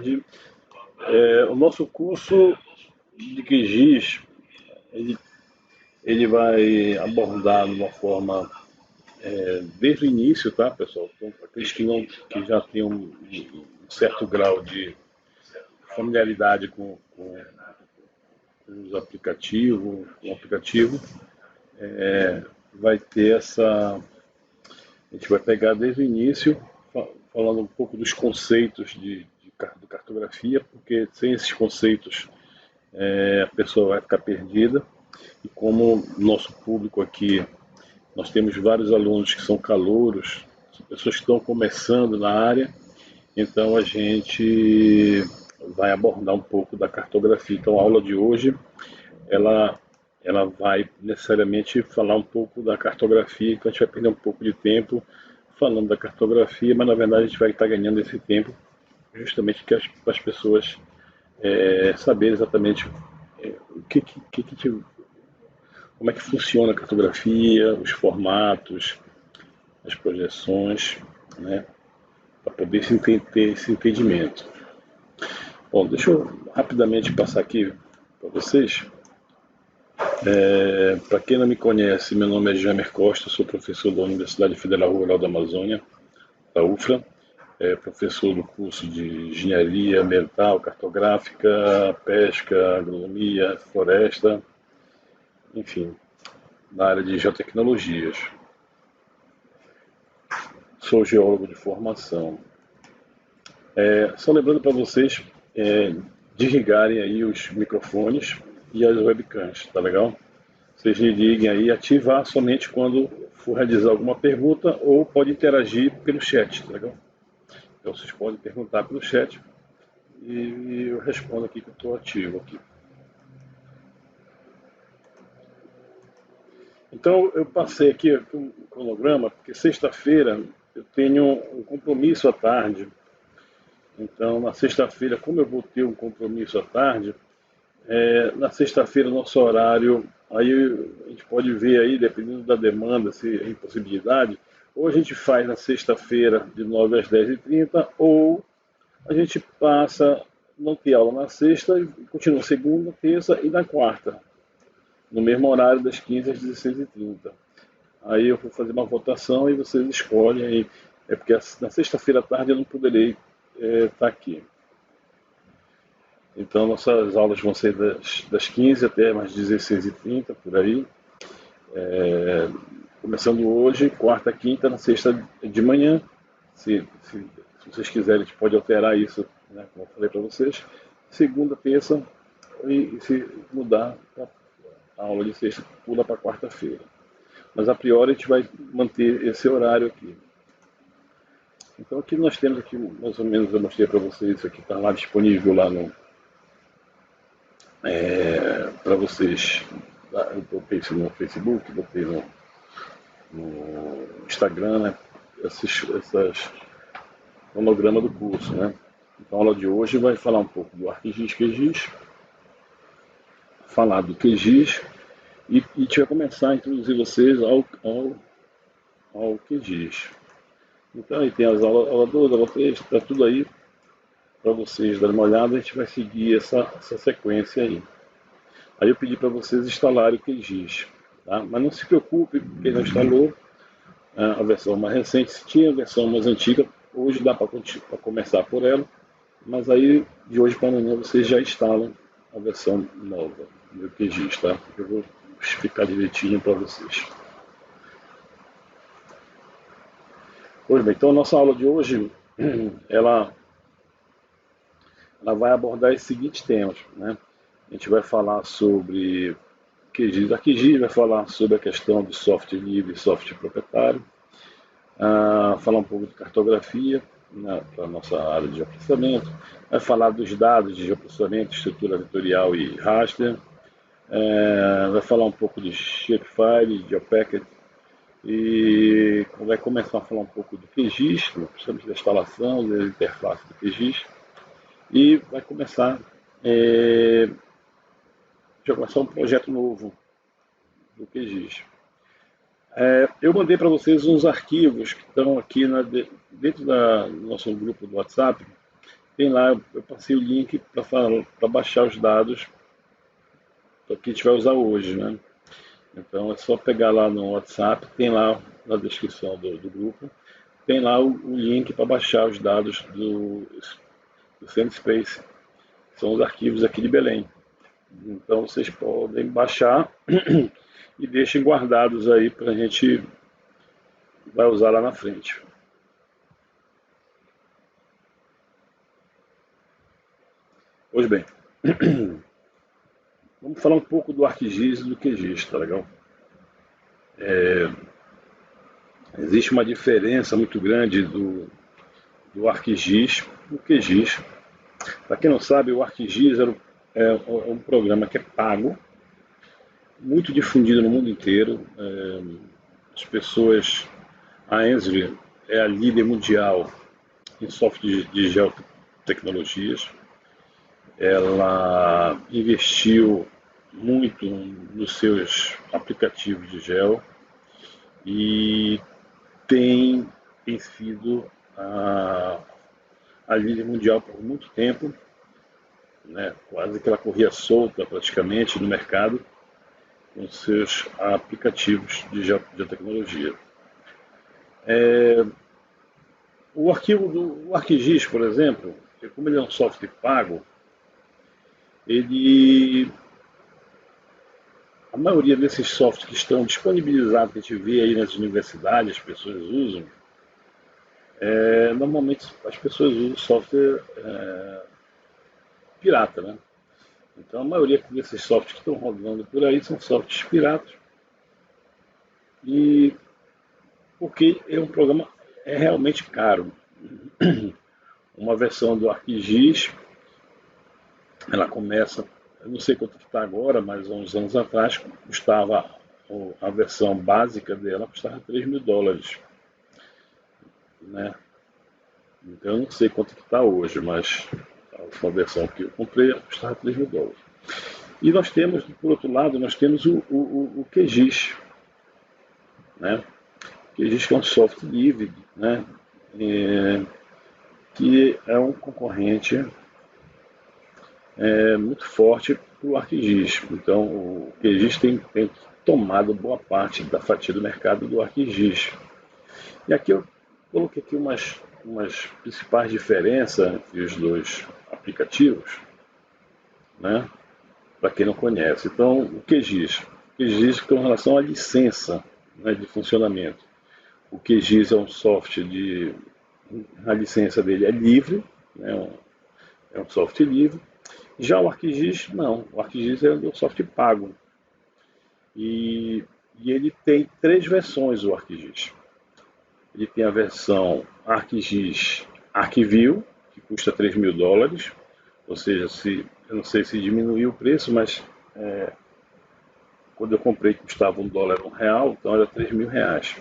tarde. O nosso curso de QGIS, ele, ele vai abordar de uma forma, desde o início, tá, pessoal? Então, para aqueles que já têm um certo grau de familiaridade com os aplicativos, com o aplicativo, vai ter essa. A gente vai pegar desde o início, falando um pouco dos conceitos de cartografia, porque sem esses conceitos a pessoa vai ficar perdida. E como nosso público aqui, nós temos vários alunos que são calouros, pessoas que estão começando na área, então a gente vai abordar um pouco da cartografia. Então a aula de hoje, ela, ela vai necessariamente falar um pouco da cartografia, então a gente vai perder um pouco de tempo falando da cartografia, mas na verdade a gente vai estar ganhando esse tempo justamente para as pessoas saberem exatamente o como é que funciona a cartografia, os formatos, as projeções, né, para poder ter esse entendimento. Bom, deixa eu rapidamente passar aqui para vocês. Para quem não me conhece, meu nome é Jamer Costa, sou professor da Universidade Federal Rural da Amazônia, da UFRA, professor do curso de Engenharia Ambiental, Cartográfica, Pesca, Agronomia, Floresta, enfim, na área de geotecnologias. Sou geólogo de formação. Só lembrando para vocês desligarem aí os microfones e as webcams, tá legal? Vocês liguem aí, ativar somente quando for realizar alguma pergunta ou pode interagir pelo chat, tá legal? Então vocês podem perguntar pelo chat e eu respondo aqui que eu estou ativo aqui. Então eu passei aqui um cronograma, porque sexta-feira eu tenho um compromisso à tarde. Então na sexta-feira, como eu vou ter um compromisso à tarde, na sexta-feira nosso horário, aí a gente pode ver aí, dependendo da demanda, se é impossibilidade, ou a gente faz na sexta-feira de 9 às 10h30, ou a gente passa, não ter aula na sexta e continua segunda, terça e na quarta, no mesmo horário das 15 às 16h30. Aí eu vou fazer uma votação e vocês escolhem aí, porque na sexta-feira à tarde eu não poderei estar aqui. Então nossas aulas vão ser das 15 até mais 16h30, por aí. Começando hoje, quarta, quinta, na sexta de manhã. Se vocês quiserem, a gente pode alterar isso, né, como eu falei para vocês. Segunda, terça, e se mudar, a aula de sexta pula para quarta-feira. Mas a priori a gente vai manter esse horário aqui. Então aqui nós temos aqui, mais ou menos, eu mostrei para vocês, isso aqui está lá disponível lá para vocês. Eu botei isso no Facebook, botei no Instagram, né, essas cronograma do curso, né? Então a aula de hoje vai falar um pouco do ArcGIS, QGIS, falar do QGIS e a gente vai começar a introduzir vocês ao QGIS. Então aí tem as aula 2, aula 3, está tudo aí para vocês darem uma olhada, a gente vai seguir essa sequência aí. Aí eu pedi para vocês instalarem o QGIS, tá? Mas não se preocupe, quem não instalou a versão mais recente, se tinha a versão mais antiga, hoje dá para começar por ela, mas aí de hoje para amanhã vocês já instalam a versão nova do QGIS, tá? Eu vou explicar direitinho para vocês. Pois bem, então a nossa aula de hoje, ela vai abordar os seguintes temas, né? A gente vai falar sobre QGIS, a QGIS vai falar sobre a questão de software livre e software proprietário, falar um pouco de cartografia, né, para a nossa área de geoprocessamento, vai falar dos dados de geoprocessamento, estrutura vetorial e raster, vai falar um pouco de shapefile, de geopacket, e vai começar a falar um pouco do QGIS, precisamos da instalação, da interface do QGIS, e vai começar um projeto novo do QGIS. Eu mandei para vocês uns arquivos que estão aqui dentro do nosso grupo do WhatsApp, tem lá, eu passei o link para baixar os dados para quem a gente vai usar hoje, né? Então é só pegar lá no WhatsApp, tem lá na descrição do grupo, tem lá o link para baixar os dados do CNSpace. São os arquivos aqui de Belém. Então vocês podem baixar e deixem guardados aí para a gente vai usar lá na frente. Pois bem, vamos falar um pouco do ArcGIS e do QGIS, tá legal? Existe uma diferença muito grande do ArcGIS e do QGIS. Para quem não sabe, o ArcGIS é um programa que é pago, muito difundido no mundo inteiro. As pessoas, a Esri é a líder mundial em software de geotecnologias. Ela investiu muito nos seus aplicativos de geo e tem sido a líder mundial por muito tempo, né? Quase que ela corria solta praticamente no mercado com seus aplicativos de geotecnologia. O arquivo do ArcGIS, por exemplo, como ele é um software pago, a maioria desses softwares que estão disponibilizados, que a gente vê aí nas universidades, as pessoas usam, normalmente as pessoas usam software pirata, né? Então a maioria desses softwares que estão rodando por aí são softwares piratas. E porque é um programa realmente caro. Uma versão do ArcGIS, ela começa, eu não sei quanto está agora, mas há uns anos atrás custava, a versão básica dela custava $3.000, né? Então eu não sei quanto que está hoje, mas a última versão que eu comprei custava $3.000. E nós temos, por outro lado, nós temos o QGIS, né? O QGIS que é um software livre, né? Que é um concorrente muito forte para o ArcGIS. Então o QGIS tem tomado boa parte da fatia do mercado do ArcGIS. E aqui eu coloquei aqui umas principais diferenças entre os dois aplicativos, né? Para quem não conhece. Então, o QGIS com relação à licença, né, de funcionamento. O QGIS é um software a licença dele é livre, né, é um software livre. Já o ArcGIS, não. O ArcGIS é um software pago. E ele tem 3 versões, o ArcGIS. Ele tem a versão ArcGIS ArcView, que custa $3.000. Ou seja, eu não sei se diminuiu o preço, mas quando eu comprei custava $1 1 real, então era R$3.000.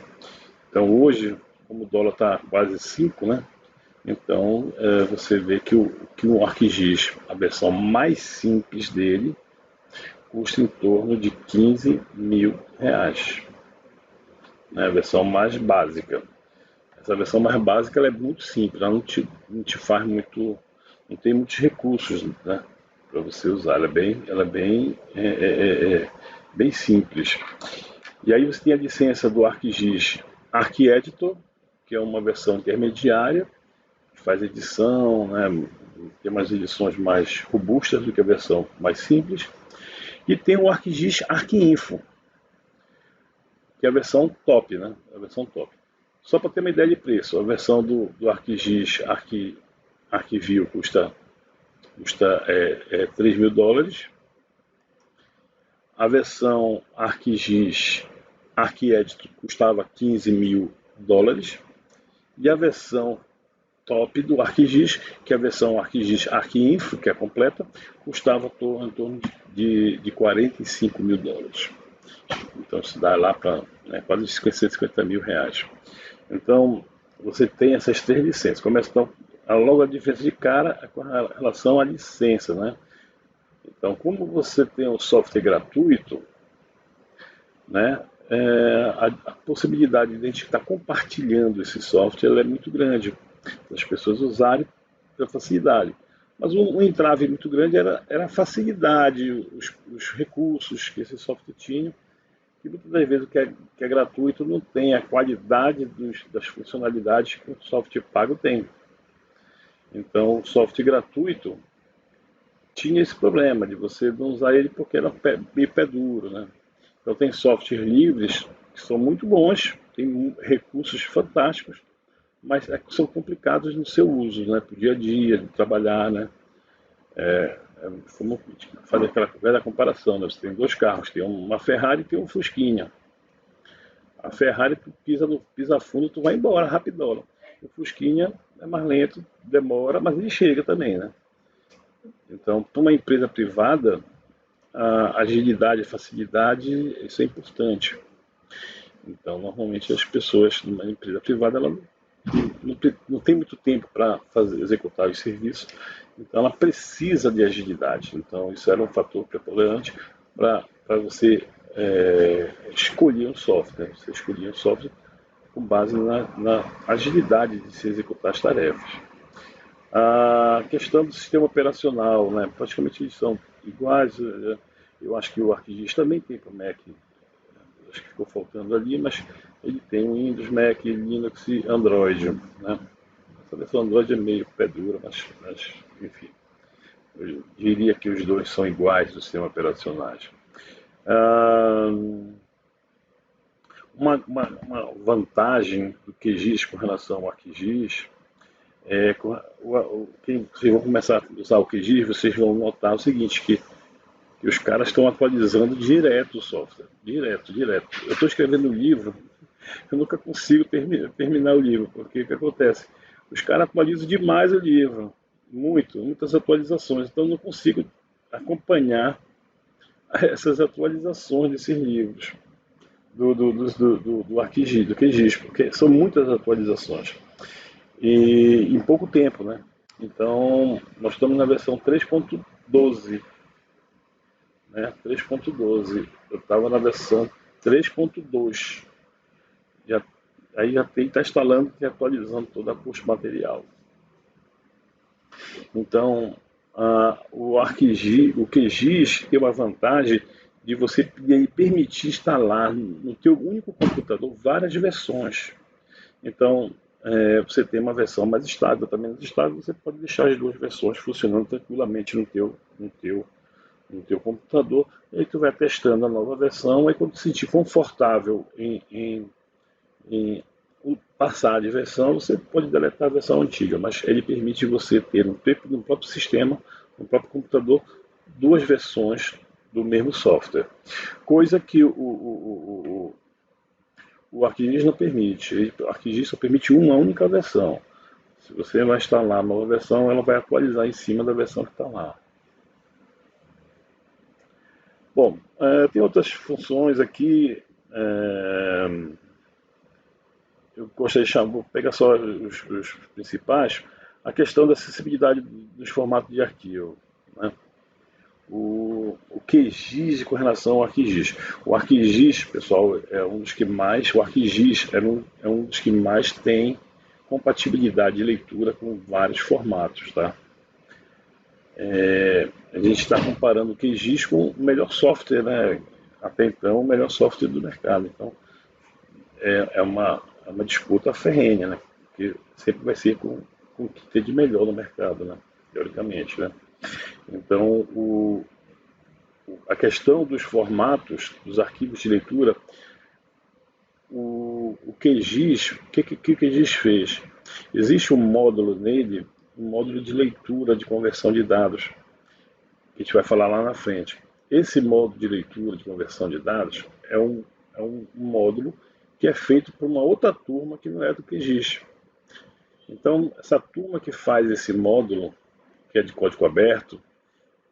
Então hoje, como o dólar está quase 5, né? Então você vê que o ArcGIS, a versão mais simples dele, custa em torno de R$15.000, né? A versão mais básica. Essa versão mais básica ela é muito simples, ela não te faz muito, não tem muitos recursos, né, para você usar. Ela é bem simples. E aí você tem a licença do ArcGIS ArcEditor, que é uma versão intermediária, que faz edição, né, tem umas edições mais robustas do que a versão mais simples. E tem o ArcGIS ArcInfo, que é a versão top, né? A versão top. Só para ter uma ideia de preço, a versão do ArcGIS ArcView custa $3.000. A versão ArcGIS ArcEditor custava $15.000. E a versão top do ArcGIS, que é a versão ArcGIS ArcInfo, que é completa, custava em torno de $45.000. Então isso dá lá para, né, quase R$150.000. Então você tem essas 3 licenças. Começa então logo a diferença de cara é com relação à licença, né? Então, como você tem o software gratuito, né, a possibilidade de a gente estar compartilhando esse software é muito grande. As pessoas usarem pela facilidade. Mas um entrave muito grande era a facilidade, os recursos que esse software tinha, que muitas das vezes o que é gratuito não tem a qualidade das funcionalidades que o software pago tem. Então, o software gratuito tinha esse problema de você não usar ele porque era meio pé duro, né? Então, tem softwares livres que são muito bons, tem recursos fantásticos, mas são complicados no seu uso, né? Para o dia a dia, de trabalhar, né? Como fazer aquela velha comparação, né? Você tem dois carros, tem uma Ferrari e tem um Fusquinha. A Ferrari, tu pisa fundo, tu vai embora, rapidão. O Fusquinha é mais lento, demora, mas ele chega também, né? Então, para uma empresa privada, a agilidade, a facilidade, isso é importante. Então, normalmente as pessoas numa empresa privada, ela não tem muito tempo para executar os serviços, então ela precisa de agilidade. Então, isso era um fator preponderante para você escolher um software. Você escolhia um software com base na agilidade de se executar as tarefas. A questão do sistema operacional, né, praticamente eles são iguais. Eu acho que o ArcGIS também tem para o Mac, acho que ficou faltando ali, mas ele tem Windows, Mac, Linux e Android. Né? Essa versão Android é meio pé dura, mas enfim, eu diria que os dois são iguais do sistema operacionais. Ah, uma vantagem do QGIS com relação ao ArcGIS quem vocês vão começar a usar o QGIS, vocês vão notar o seguinte, que os caras estão atualizando direto o software, direto. Eu estou escrevendo um livro, eu nunca consigo terminar o livro, porque o que acontece? Os caras atualizam demais o livro, muitas atualizações, então eu não consigo acompanhar essas atualizações desses livros do ArcGIS, do QGIS, porque são muitas atualizações e em pouco tempo, né? Então, nós estamos na versão 3.12, né? 3.12. Eu estava na versão 3.2. Aí já tem que estar instalando e atualizando toda a post material. Então, o QGIS tem uma vantagem de você permitir instalar no teu único computador várias versões. Então, você tem uma versão mais estável, outra menos estável, você pode deixar as duas versões funcionando tranquilamente no teu computador, e aí tu vai testando a nova versão, aí quando te sentir confortável em passar de versão, você pode deletar a versão antiga, mas ele permite você ter no próprio sistema, no próprio computador, duas versões do mesmo software, coisa que o ArcGIS não permite. O ArcGIS só permite uma única versão. Se você vai instalar a nova versão, ela vai atualizar em cima da versão que está lá. Bom, tem outras funções aqui. Eu gostaria de chamar, vou pegar só os principais. A questão da acessibilidade dos formatos de arquivo. Né? O QGIS com relação ao ArcGIS. O ArcGIS, pessoal, é um dos que mais. O ArcGIS é um dos que mais tem compatibilidade de leitura com vários formatos, tá? A gente está comparando o QGIS com o melhor software, né? Até então, o melhor software do mercado. Então, é uma disputa ferrenha, né? Porque sempre vai ser com o que tem de melhor no mercado, né? Teoricamente, né? Então, a questão dos formatos, dos arquivos de leitura, o QGIS, o que o QGIS fez? Existe um módulo nele, um módulo de leitura, de conversão de dados, que a gente vai falar lá na frente. Esse módulo de leitura, de conversão de dados, é um módulo que é feito por uma outra turma que não é do QGIS. Então, essa turma que faz esse módulo, que é de código aberto,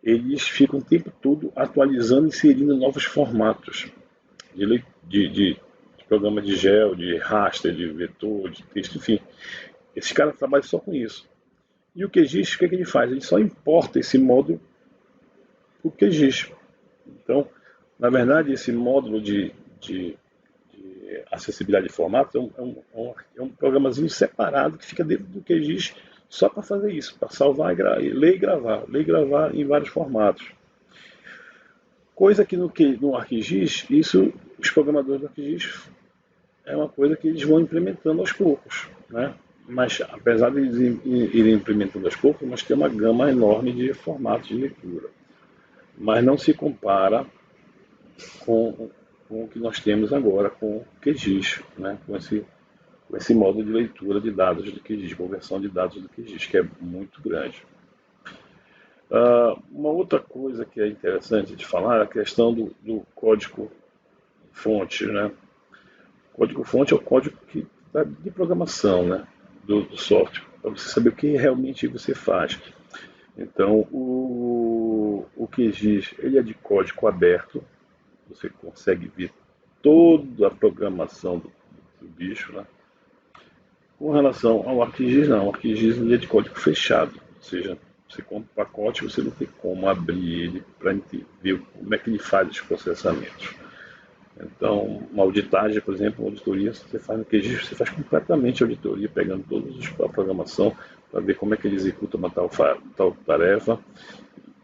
eles ficam o tempo todo atualizando e inserindo novos formatos de programa de GEL, de raster, de vetor, de texto, enfim. Esses caras trabalham só com isso. E o QGIS, o que ele faz? Ele só importa esse módulo para o QGIS. Então, na verdade, esse módulo de acessibilidade de formato é um programazinho separado que fica dentro do QGIS só para fazer isso, para salvar, ler e gravar em vários formatos. Coisa que no ArcGIS, isso, os programadores do ArcGIS, é uma coisa que eles vão implementando aos poucos, né? Mas apesar de eles irem implementando aos poucos, mas tem uma gama enorme de formatos de leitura. Mas não se compara com o que nós temos agora com o QGIS, né? com esse modo de leitura de dados do QGIS, conversão de dados do QGIS, que é muito grande. Uma outra coisa que é interessante de falar é a questão do código-fonte. Né? O código-fonte é o código de programação, né? do software, para você saber o que realmente você faz. Então, o QGIS ele é de código aberto, você consegue ver toda a programação do bicho. Né? Com relação ao ArcGIS, não. O ArcGIS ele é de código fechado, ou seja, você compra um pacote, você não tem como abrir ele para ver como é que ele faz os processamentos. Então, uma auditagem, por exemplo, uma auditoria, você faz no QGIS, você faz completamente a auditoria, pegando toda a programação para ver como é que ele executa uma tal tarefa,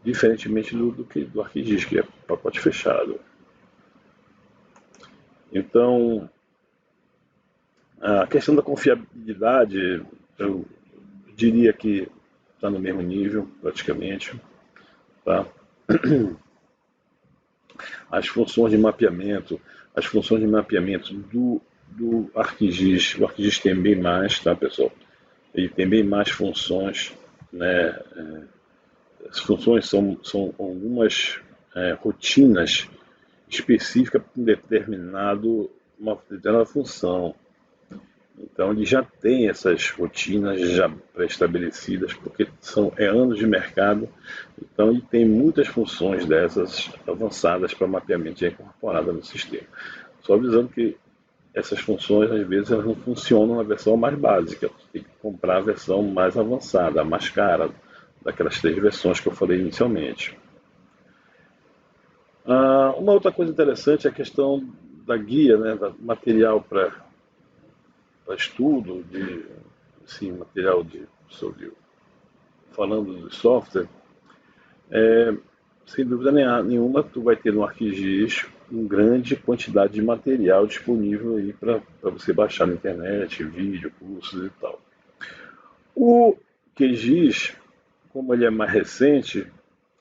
diferentemente do ArcGIS, que é pacote fechado. Então, a questão da confiabilidade, eu diria que está no mesmo nível, praticamente. Tá? As funções de mapeamento do ArcGIS, o ArcGIS tem bem mais, tá, pessoal? Ele tem bem mais funções, né? As funções são algumas rotinas específicas para uma determinada função. Então ele já tem essas rotinas já pré-estabelecidas, porque é anos de mercado, então ele tem muitas funções dessas avançadas para mapeamento já incorporadas no sistema. Só avisando que essas funções às vezes elas não funcionam na versão mais básica, você tem que comprar a versão mais avançada, a mais cara, daquelas 3 versões que eu falei inicialmente. Uma outra coisa interessante é a questão da guia, né, do material para estudo, material falando de software. Sem dúvida nenhuma, tu vai ter no ArcGIS uma grande quantidade de material disponível aí para você baixar na internet, vídeo, cursos e tal. O QGIS, como ele é mais recente,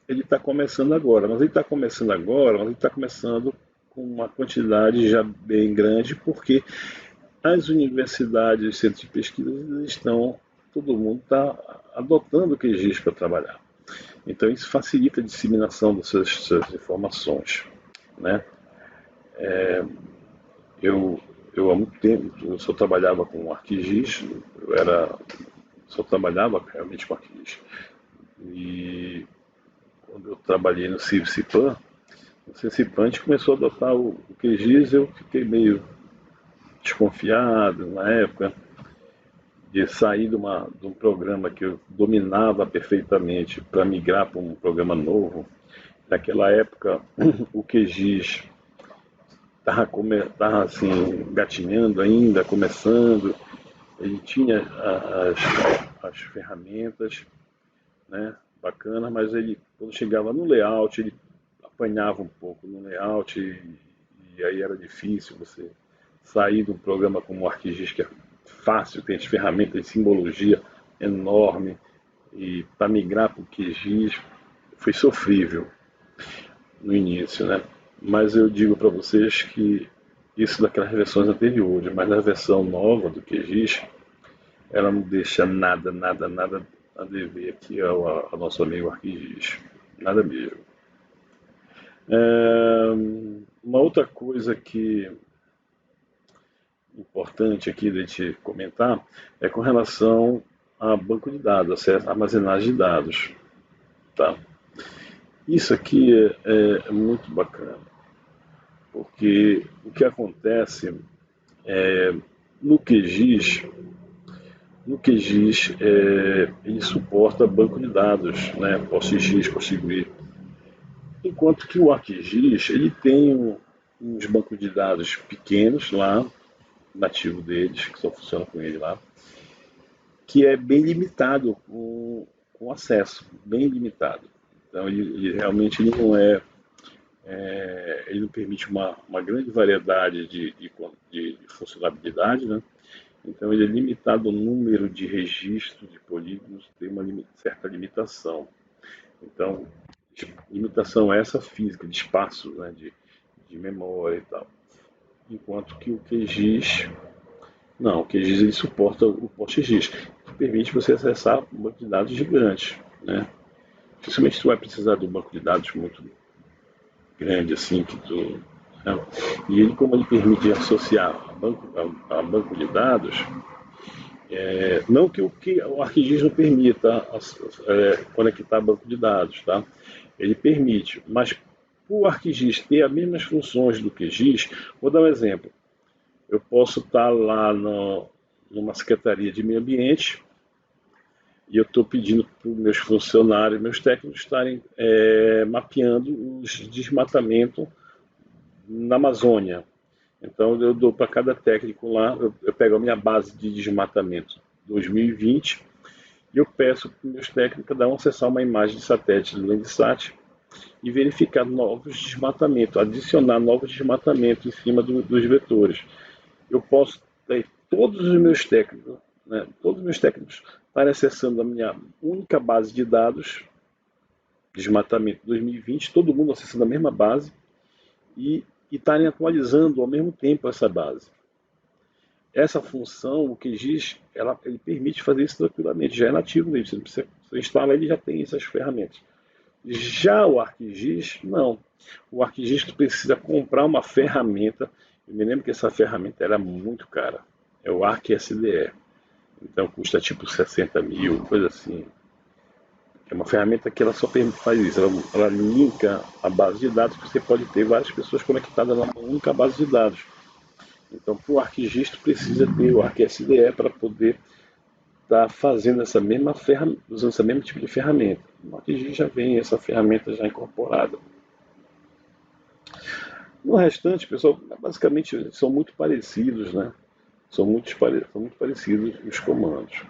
ele está começando agora, mas ele está começando com uma quantidade já bem grande, porque as universidades e centros de pesquisa todo mundo está adotando o QGIS para trabalhar. Então isso facilita a disseminação dessas informações. Né? Eu há muito tempo, eu só trabalhava com ArcGIS, só trabalhava realmente com ArcGIS. E quando eu trabalhei no CIVCIPAM, a gente começou a adotar o QGIS, eu fiquei meio desconfiado na época de sair de um programa que eu dominava perfeitamente para migrar para um programa novo. Naquela época, o QGIS estava assim, gatinhando ainda, começando. Ele tinha as ferramentas, né, bacanas, mas ele, quando chegava no layout, ele apanhava um pouco no layout e aí era difícil você sair de um programa como o ArcGIS, que é fácil, tem as ferramentas de simbologia enorme, e para migrar para o QGIS foi sofrível no início, né? Mas eu digo para vocês que isso daquelas versões anteriores, mas na versão nova do QGIS, ela não deixa nada a dever aqui ao nosso amigo ArcGIS. Nada mesmo. Uma outra coisa que importante aqui de te comentar é com relação a banco de dados, a armazenagem de dados. Tá? Isso aqui é muito bacana, porque o que acontece no QGIS, ele suporta banco de dados, né? PostGIS, PostgreSQL, enquanto que o ArcGIS ele tem uns bancos de dados pequenos lá, nativo deles, que só funciona com ele lá, que é bem limitado com acesso, bem limitado. Então ele realmente ele não ele não permite uma grande variedade de funcionalidade, né? Então ele é limitado ao número de registros de polígonos, tem uma certa limitação. Então, limitação essa física, de espaço, né, de memória e tal. Enquanto que o QGIS, não, o QGIS ele suporta o PostGIS, que permite você acessar um banco de dados gigantes, né? Principalmente se tu vai precisar de um banco de dados muito grande assim que tu, né? E ele, como ele permite associar a banco de dados, não que o ArcGIS não permita conectar banco de dados, tá? Ele permite, mas o ArcGIS ter as mesmas funções do QGIS, vou dar um exemplo. Eu posso estar lá numa secretaria de meio ambiente e eu estou pedindo para os meus funcionários, meus técnicos estarem mapeando os desmatamentos na Amazônia. Então eu dou para cada técnico lá, eu pego a minha base de desmatamento 2020 e eu peço para os meus técnicos dar acessar uma imagem de satélite do Landsat e verificar novos desmatamentos, adicionar novos desmatamentos em cima dos vetores. Eu posso ter todos os meus técnicos, né, todos os meus técnicos estarem acessando a minha única base de dados, desmatamento 2020, todo mundo acessando a mesma base e estarem atualizando ao mesmo tempo essa base. Essa função, o QGIS, ele permite fazer isso tranquilamente, já é nativo mesmo, você não precisa, você instala ele já tem essas ferramentas. Já o ArcGIS, não. O ArcGIS tu precisa comprar uma ferramenta. Eu me lembro que essa ferramenta era muito cara. É o ArcSDE. Então custa tipo 60 mil, coisa assim. É uma ferramenta que ela só faz isso. Ela linka a base de dados, que você pode ter várias pessoas conectadas numa única base de dados. Então, para o ArcGIS, tu precisa ter o ArcSDE para poder estar fazendo essa mesma ferramenta, usando esse mesmo tipo de ferramenta. No ArcGIS já vem essa ferramenta já incorporada. No restante, pessoal, basicamente são muito parecidos, né? São muito parecidos os comandos.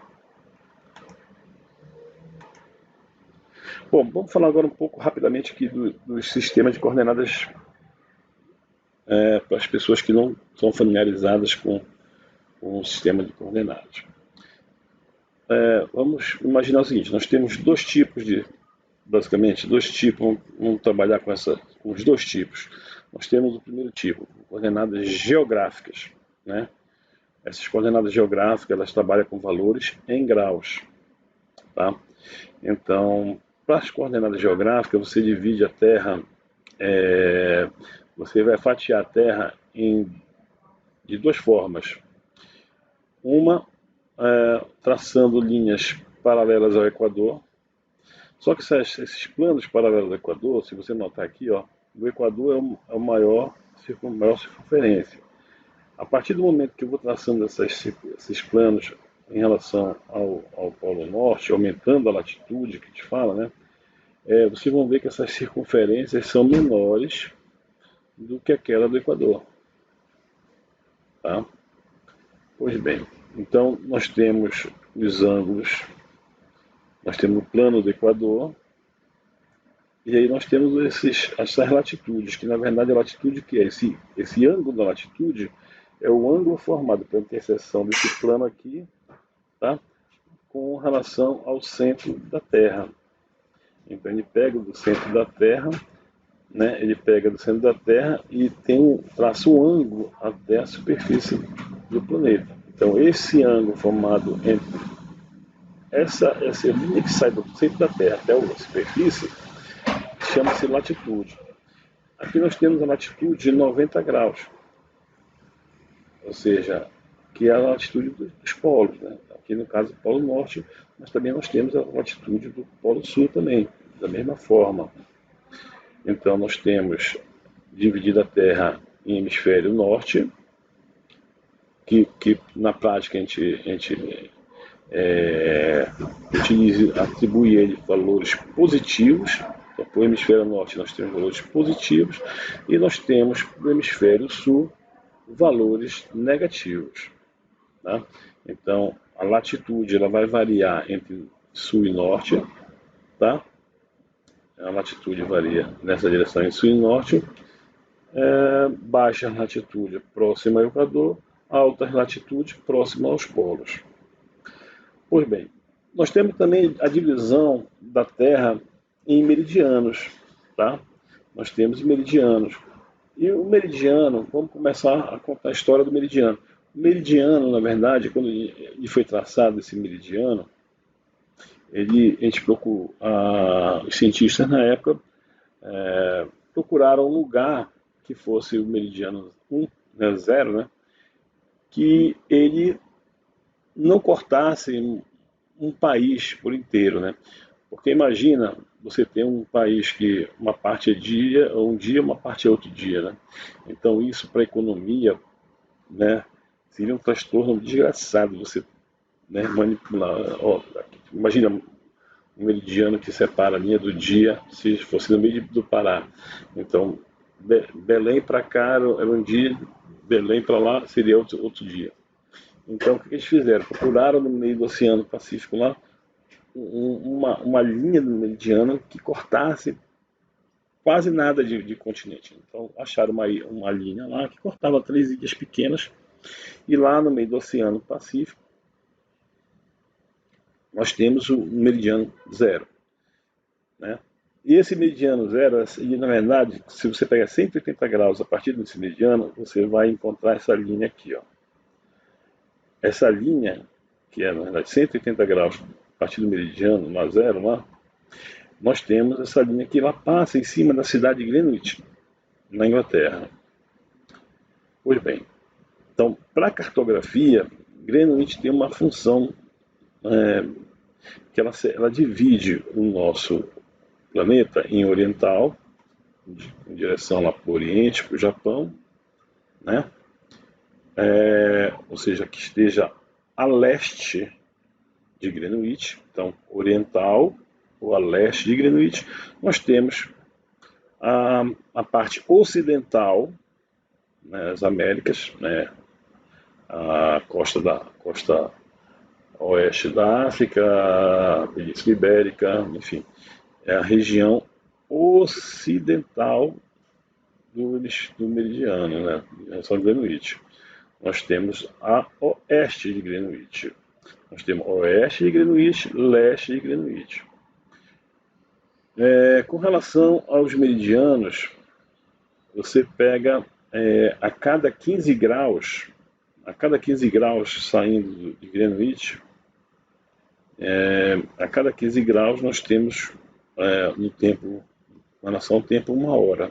Bom, vamos falar agora um pouco rapidamente aqui dos sistemas de coordenadas para as pessoas que não são familiarizadas com o sistema de coordenadas. Vamos imaginar o seguinte, nós temos basicamente dois tipos, vamos trabalhar com os dois tipos. Nós temos o primeiro tipo, coordenadas geográficas, né? Essas coordenadas geográficas, elas trabalham com valores em graus, tá? Então, para as coordenadas geográficas, você divide a Terra, você vai fatiar a Terra de duas formas. Uma, traçando linhas paralelas ao Equador. Só que esses planos paralelos ao Equador, se você notar aqui, ó, o Equador é o maior circunferência. A partir do momento que eu vou traçando esses planos em relação ao Polo Norte, aumentando a latitude que te fala, né? Vocês vão ver que essas circunferências são menores do que aquela do Equador. Tá? Pois bem, então nós temos os ângulos, nós temos o plano do Equador, e aí nós temos essas latitudes, que na verdade a latitude que é esse ângulo da latitude é o ângulo formado pela interseção desse plano aqui, tá? Com relação ao centro da Terra. Então ele pega do centro da Terra, né? Ele pega do centro da Terra e traça um ângulo até a superfície do planeta. Então esse ângulo formado entre essa linha que sai do centro da Terra até a superfície chama-se latitude. Aqui nós temos a latitude de 90 graus, ou seja, que é a latitude dos polos, né? Aqui no caso o Polo Norte, mas também nós temos a latitude do Polo Sul também, da mesma forma. Então nós temos dividido a Terra em hemisfério norte, que na prática a gente atribui ele valores positivos. Então, para o hemisfério norte nós temos valores positivos e nós temos para o hemisfério sul valores negativos. Tá? Então, a latitude ela vai variar entre sul e norte, tá? A latitude varia nessa direção em sul e norte, baixa latitude próxima ao Equador, alta latitude próxima aos polos. Pois bem, nós temos também a divisão da Terra em meridianos, tá? Nós temos meridianos. E o meridiano, vamos começar a contar a história do meridiano. O meridiano, na verdade, quando ele foi traçado esse meridiano, a gente procurou, os cientistas na época procuraram um lugar que fosse o meridiano 1, né, 0, né, que ele não cortasse um país por inteiro, né? Porque imagina você ter um país que uma parte é dia, um dia, uma parte é outro dia, né? Então isso para a economia, né, seria um transtorno desgraçado você, né, manipular. Ó, imagina um meridiano que separa a linha do dia, se fosse no meio do Pará. Então, Belém para cá era um dia, Belém para lá seria outro dia. Então, o que eles fizeram? Procuraram no meio do Oceano Pacífico lá uma linha do meridiano que cortasse quase nada de continente. Então, acharam uma linha lá que cortava 3 ilhas pequenas e lá no meio do Oceano Pacífico nós temos o meridiano 0, né? E esse meridiano 0, e na verdade, se você pegar 180 graus a partir desse meridiano, você vai encontrar essa linha aqui, ó. Essa linha, que é na verdade 180 graus a partir do meridiano, na 0 lá, nós temos essa linha que ela passa em cima da cidade de Greenwich, na Inglaterra. Pois bem, então, para a cartografia, Greenwich tem uma função que ela divide o nosso planeta em oriental, em direção lá para o Oriente, para o Japão, né? Ou seja, que esteja a leste de Greenwich, então oriental ou a leste de Greenwich, nós temos a parte ocidental, né, as Américas, né, a costa oeste da África, a Península Ibérica, enfim, é a região ocidental do meridiano, né, em São Greenwich. Nós temos a oeste de Greenwich. Nós temos oeste de Greenwich, leste de Greenwich. Com relação aos meridianos, você pega a cada 15 graus saindo de Greenwich, a cada 15 graus nós temos no tempo, na relação ao tempo, 1 hora.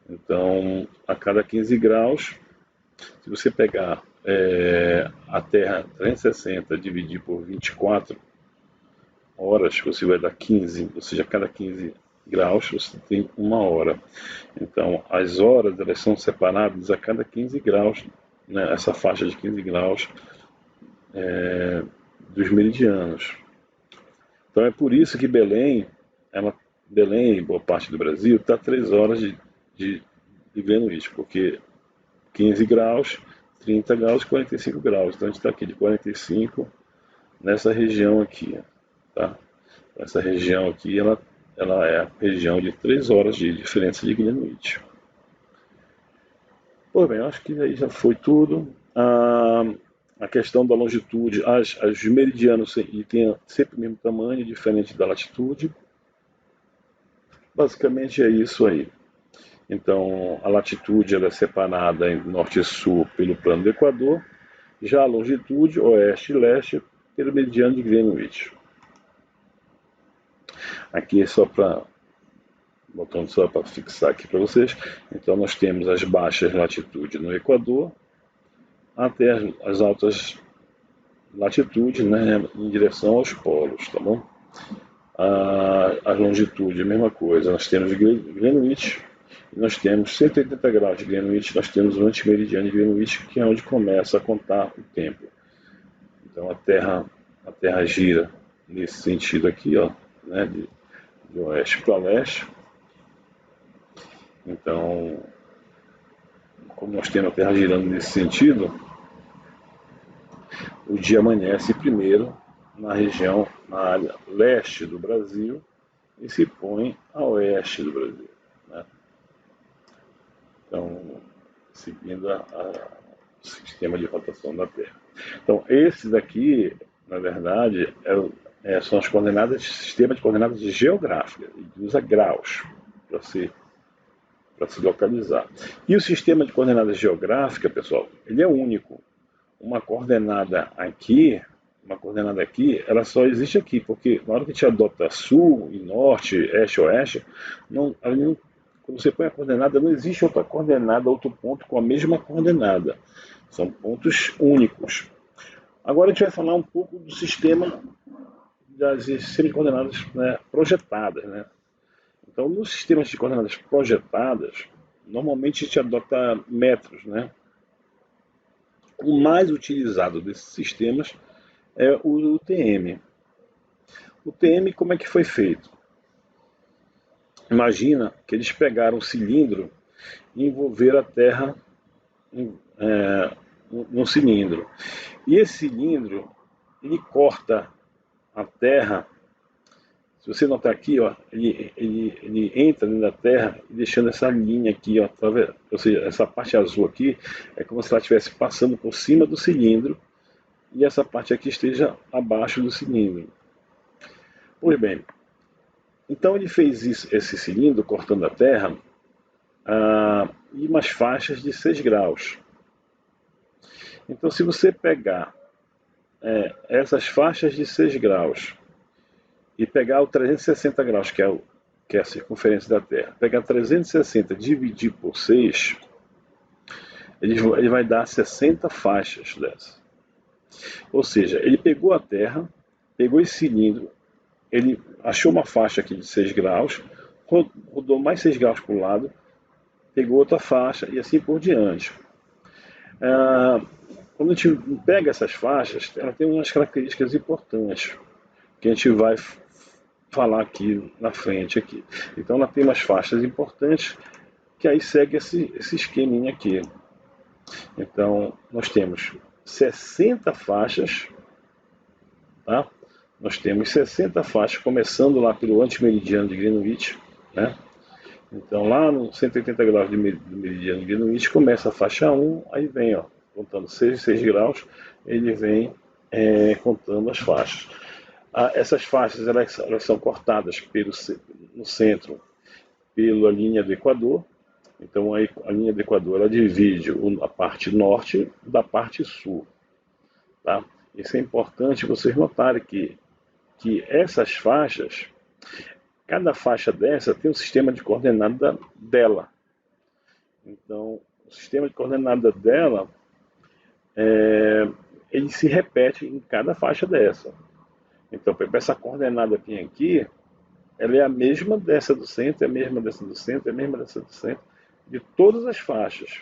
Então, a cada 15 graus, se você pegar a Terra 360 dividir por 24 horas, você vai dar 15, ou seja, a cada 15 graus você tem 1 hora. Então, as horas elas são separadas a cada 15 graus, né, essa faixa de 15 graus dos meridianos. Então, é por isso que Belém e boa parte do Brasil, está a 3 horas de Greenwich, porque 15 graus, 30 graus, 45 graus. Então, a gente está aqui de 45 nessa região aqui, tá? Essa região aqui, ela é a região de 3 horas de diferença de Greenwich. Pois bem, acho que aí já foi tudo. A questão da longitude, os meridianos têm sempre o mesmo tamanho, diferente da latitude. Basicamente é isso aí. Então, a latitude ela é separada em norte e sul pelo plano do Equador, já a longitude, oeste e leste, pelo meridiano de Greenwich. Aqui é só para fixar aqui para vocês. Então, nós temos as baixas latitudes no Equador, até as altas latitudes, né, em direção aos polos, tá bom? A longitude, a mesma coisa, nós temos Greenwich, nós temos 180 graus de Greenwich, nós temos o antimeridiano de Greenwich, que é onde começa a contar o tempo. Então a Terra gira nesse sentido aqui, ó, né, de oeste para leste. Então, como nós temos a Terra girando nesse sentido, o dia amanhece primeiro na região, na área leste do Brasil, e se põe a oeste do Brasil, né? Então, seguindo o sistema de rotação da Terra. Então, esse daqui, na verdade, são as coordenadas, sistema de coordenadas geográficas, e usa graus para se localizar. E o sistema de coordenadas geográfica, pessoal, ele é único. Uma coordenada aqui, ela só existe aqui, porque na hora que a gente adota sul e norte, este e oeste, quando você põe a coordenada, não existe outra coordenada, outro ponto com a mesma coordenada. São pontos únicos. Agora a gente vai falar um pouco do sistema das semicoordenadas, né, projetadas, né? Então, nos sistemas de coordenadas projetadas, normalmente a gente adota metros, né? O mais utilizado desses sistemas é o UTM. O TM, como é que foi feito? Imagina que eles pegaram um cilindro e envolveram a Terra num cilindro. E esse cilindro, ele corta a Terra. Se você notar aqui, ó, ele entra dentro da Terra, deixando essa linha aqui, ó, ou seja, essa parte azul aqui é como se ela estivesse passando por cima do cilindro e essa parte aqui esteja abaixo do cilindro. Pois bem, então ele fez esse cilindro cortando a Terra em umas faixas de 6 graus. Então, se você pegar essas faixas de 6 graus e pegar o 360 graus, que é a circunferência da Terra, pegar 360 e dividir por 6, ele vai dar 60 faixas dessa. Ou seja, ele pegou a Terra, pegou esse cilindro, ele achou uma faixa aqui de 6 graus, rodou mais 6 graus para o lado, pegou outra faixa e assim por diante. Quando a gente pega essas faixas, ela tem umas características importantes que a gente vai falar aqui na frente aqui. Então ela tem umas faixas importantes que aí segue esse esqueminha aqui. Então nós temos 60 faixas, tá? Nós temos 60 faixas, começando lá pelo antimeridiano de Greenwich, né? Então lá no 180 graus do meridiano de Greenwich começa a faixa 1, aí vem, ó, contando 6 graus, ele vem contando as faixas. Essas faixas elas são cortadas no centro pela linha do Equador. Então a linha do Equador ela divide a parte norte da parte sul, tá? Isso é importante vocês notarem que essas faixas, cada faixa dessa tem um sistema de coordenada dela. Então o sistema de coordenada dela ele se repete em cada faixa dessa. Então, essa coordenada que tem aqui, ela é a mesma dessa do centro, é a mesma dessa do centro, é a mesma dessa do centro, de todas as faixas.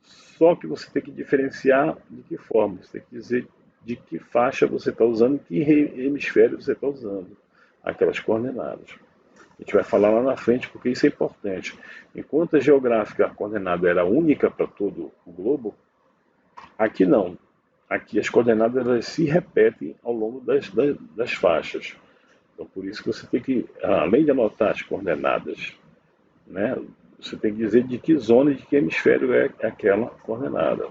Só que você tem que diferenciar de que forma, você tem que dizer de que faixa você está usando, que hemisfério você está usando aquelas coordenadas. A gente vai falar lá na frente porque isso é importante. Enquanto a geográfica, a coordenada era única para todo o globo, aqui não. Aqui as coordenadas elas se repetem ao longo das faixas. Então, por isso que você tem que, além de anotar as coordenadas, né, você tem que dizer de que zona e de que hemisfério é aquela coordenada.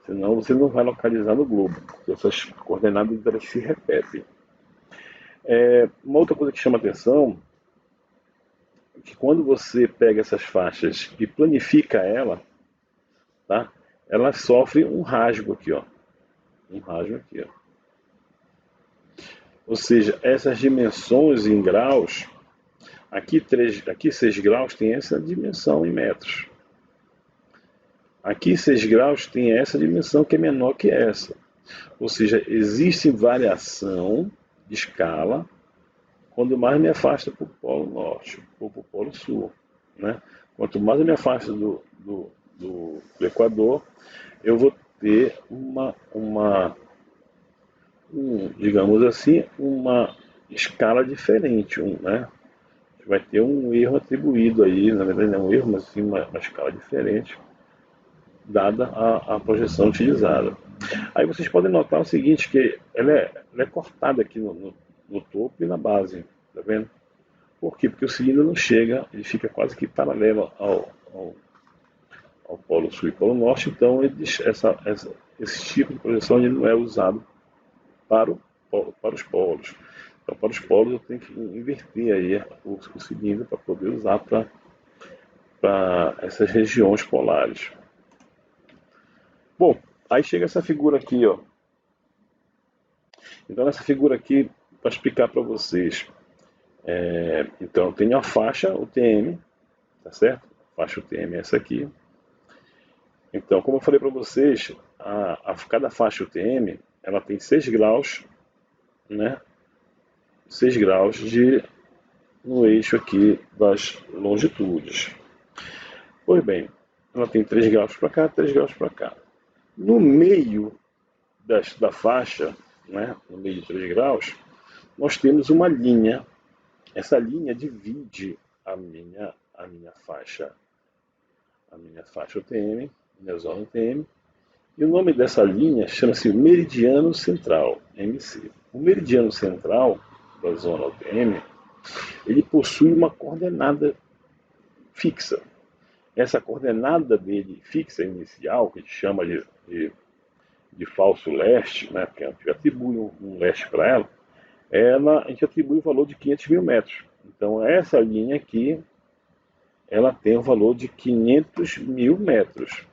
Senão você não vai localizar no globo, porque essas coordenadas elas se repetem. Uma outra coisa que chama atenção é que quando você pega essas faixas e planifica ela, tá, ela sofre um rasgo aqui, ó. Um rasgo aqui, ó. Ou seja, essas dimensões em graus, aqui 6 graus tem essa dimensão em metros. Aqui 6 graus tem essa dimensão que é menor que essa. Ou seja, existe variação de escala quando mais me afasta para o polo norte ou para o polo sul, né? Quanto mais eu me afasto do Equador, eu vou ter digamos assim, uma escala diferente, né? Vai ter um erro atribuído aí, na verdade não é um erro, mas sim uma escala diferente, dada a projeção utilizada. Aí vocês podem notar o seguinte, que ela é cortada aqui no topo e na base, tá vendo? Por quê? Porque o cilindro não chega, ele fica quase que paralelo ao polo sul e polo norte, então esse tipo de projeção ele não é usado para, para os polos. Então, para os polos eu tenho que inverter aí o cilindro para poder usar para essas regiões polares. Bom, aí chega essa figura aqui, ó. Então, nessa figura aqui, para explicar para vocês, então eu tenho a faixa UTM, tá certo? A faixa UTM é essa aqui. Então, como eu falei para vocês, cada faixa UTM ela tem 6 graus, né? 6 graus no eixo aqui das longitudes. Pois bem, ela tem 3 graus para cá, 3 graus para cá. No meio da faixa, né, no meio de 3 graus, nós temos uma linha. Essa linha divide a minha faixa UTM, minha zona UTM, e o nome dessa linha chama-se meridiano central, MC. O meridiano central da zona UTM, ele possui uma coordenada fixa. Essa coordenada dele fixa inicial, que a gente chama de falso leste, né, porque a gente atribui um leste para ela, a gente atribui o valor de 500 mil metros. Então essa linha aqui, ela tem o valor de 500 mil metros.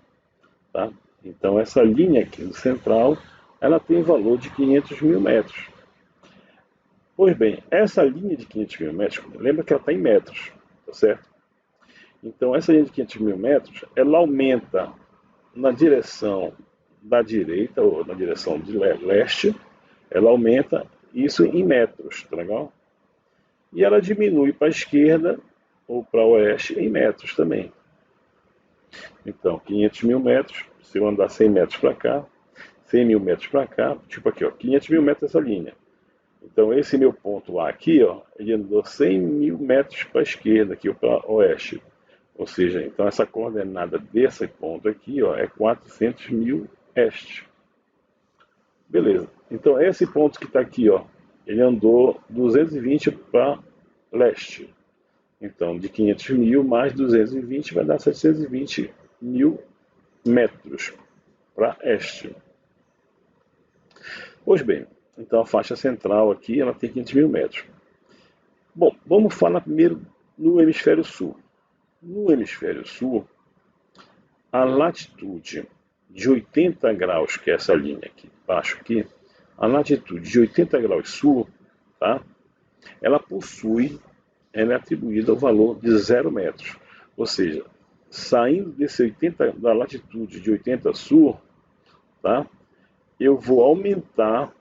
Tá? Então essa linha aqui no central, ela tem o valor de 500 mil metros. Pois bem, essa linha de 500 mil metros, lembra que ela está em metros, tá certo? Então essa linha de 500 mil metros, ela aumenta na direção da direita, ou na direção de leste, ela aumenta isso em metros, tá legal? E ela diminui para a esquerda ou para o oeste em metros também. Então, 500 mil metros, se eu andar 100 metros para cá, 100 mil metros para cá, tipo aqui, ó, 500 mil metros essa linha. Então, esse meu ponto A aqui, ó, ele andou 100 mil metros para a esquerda, aqui, ou para o oeste. Ou seja, então essa coordenada desse ponto aqui, ó, é 400 mil este. Beleza. Então, esse ponto que está aqui, ó, ele andou 220 para leste. Então, de 500 mil mais 220 vai dar 720 mil metros para este. Pois bem, então a faixa central aqui ela tem 500 mil metros. Bom, vamos falar primeiro no hemisfério sul. No hemisfério sul, a latitude de 80 graus, que é essa linha aqui embaixo aqui, a latitude de 80 graus sul, tá? Ela é atribuída ao valor de 0 metros. Ou seja, saindo da latitude de 80 sul, tá? Eu vou aumentar.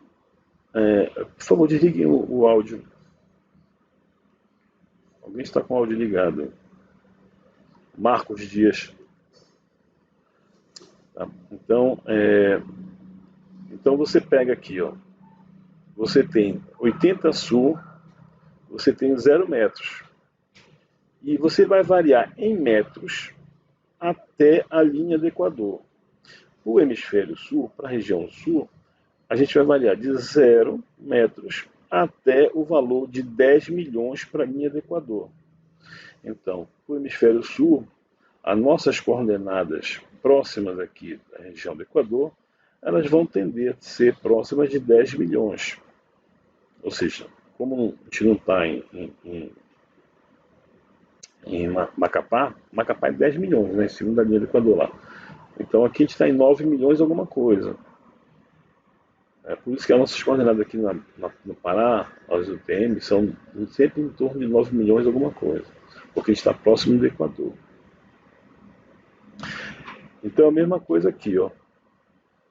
Por favor, desliguem o áudio. Alguém está com o áudio ligado? Marcos Dias. Tá? Então você pega aqui, ó. Você tem 80 sul, você tem 0 metros. E você vai variar em metros até a linha do Equador. O hemisfério sul, para a região sul, a gente vai variar de 0 metros até o valor de 10 milhões para a linha do Equador. Então, o hemisfério sul, as nossas coordenadas próximas aqui da região do Equador, elas vão tender a ser próximas de 10 milhões. Ou seja, como a gente não está em Macapá é 10 milhões, né, em cima da linha do Equador lá. Então aqui a gente está em 9 milhões alguma coisa. É por isso que as nossas coordenadas aqui no Pará, as UTM, são sempre em torno de 9 milhões alguma coisa, porque a gente está próximo do Equador. Então a mesma coisa aqui, ó.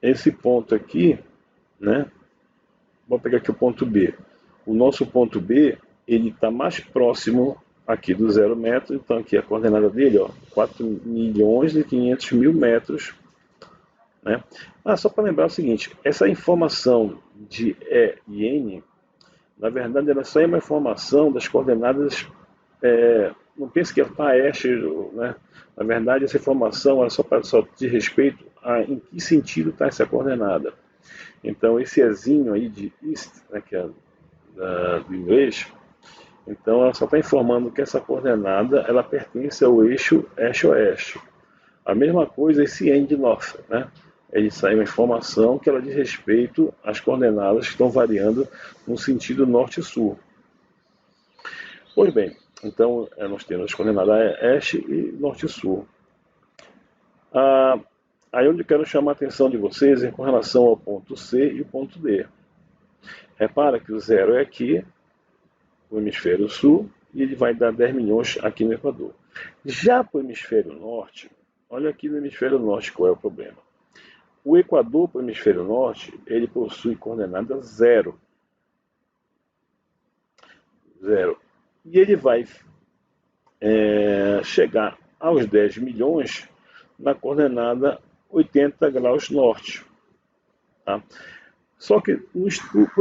Esse ponto aqui, né? Vou pegar aqui o ponto B. O nosso ponto B, ele está mais próximo aqui do 0 metro, então aqui a coordenada dele, ó, 4 milhões e 500 mil metros. Né? Só para lembrar o seguinte, essa informação de E e N, na verdade ela só é uma informação das coordenadas não pense que está a este, né? Na verdade, essa informação ela só diz respeito a em que sentido está essa coordenada. Então, esse ezinho aí de east, né, que é do inglês, então ela só está informando que essa coordenada ela pertence ao eixo este-oeste. A mesma coisa esse end north, né? Ele sai uma informação que ela diz respeito às coordenadas que estão variando no sentido norte-sul. Pois bem, então nós temos as coordenadas este e norte-sul. Aí onde eu quero chamar a atenção de vocês é com relação ao ponto C e o ponto D. Repara que o zero é aqui, no hemisfério sul, e ele vai dar 10 milhões aqui no Equador. Já para o hemisfério norte, olha aqui no hemisfério norte qual é o problema. O Equador para o hemisfério norte, ele possui coordenada 0. E ele vai chegar aos 10 milhões na coordenada 80 graus norte. Tá? Só que no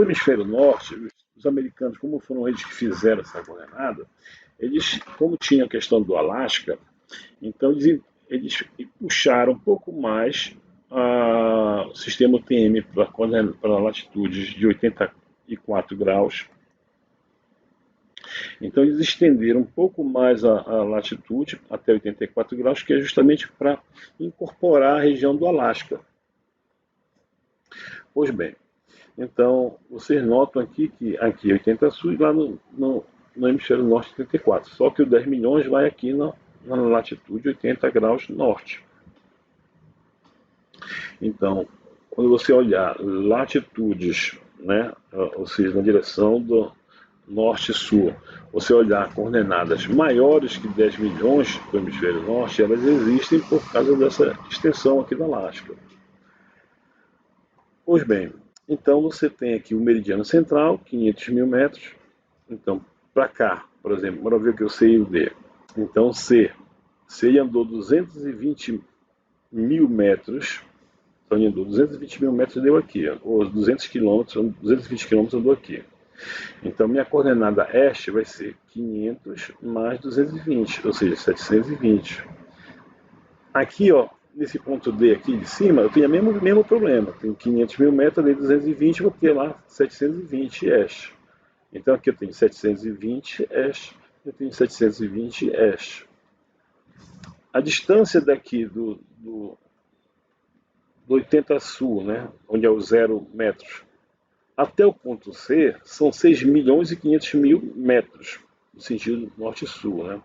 hemisfério norte, os americanos, como foram eles que fizeram essa coordenada, eles, como tinha a questão do Alasca, então eles puxaram um pouco mais o sistema UTM para latitudes de 84 graus. Então eles estenderam um pouco mais a latitude até 84 graus, que é justamente para incorporar a região do Alasca. Pois bem, então vocês notam aqui que aqui é 80 sul e lá no hemisfério norte 84. Só que o 10 milhões vai aqui na latitude 80 graus norte. Então, quando você olhar latitudes, né, ou seja, na direção do norte-sul, você olhar coordenadas maiores que 10 milhões do hemisfério norte, elas existem por causa dessa extensão aqui da Alasca. Pois bem, então você tem aqui o meridiano central, 500 mil metros. Então, para cá, por exemplo, bora ver o que eu sei e o D. Então, C ele andou 220 mil metros. Então, ele andou 220 mil metros, deu aqui. Os 200 quilômetros, 220 quilômetros andou aqui. Então, minha coordenada este vai ser 500 mais 220, ou seja, 720. Aqui, ó, nesse ponto D aqui de cima, eu tenho o mesmo problema. Tenho 500 mil metros, dei 220, vou ter lá 720 este. Então, aqui eu tenho 720 este, eu tenho 720 este. A distância daqui do 80 sul, né, onde é o 0 metros, até o ponto C são 6 milhões e 500 mil metros, no sentido norte-sul, né?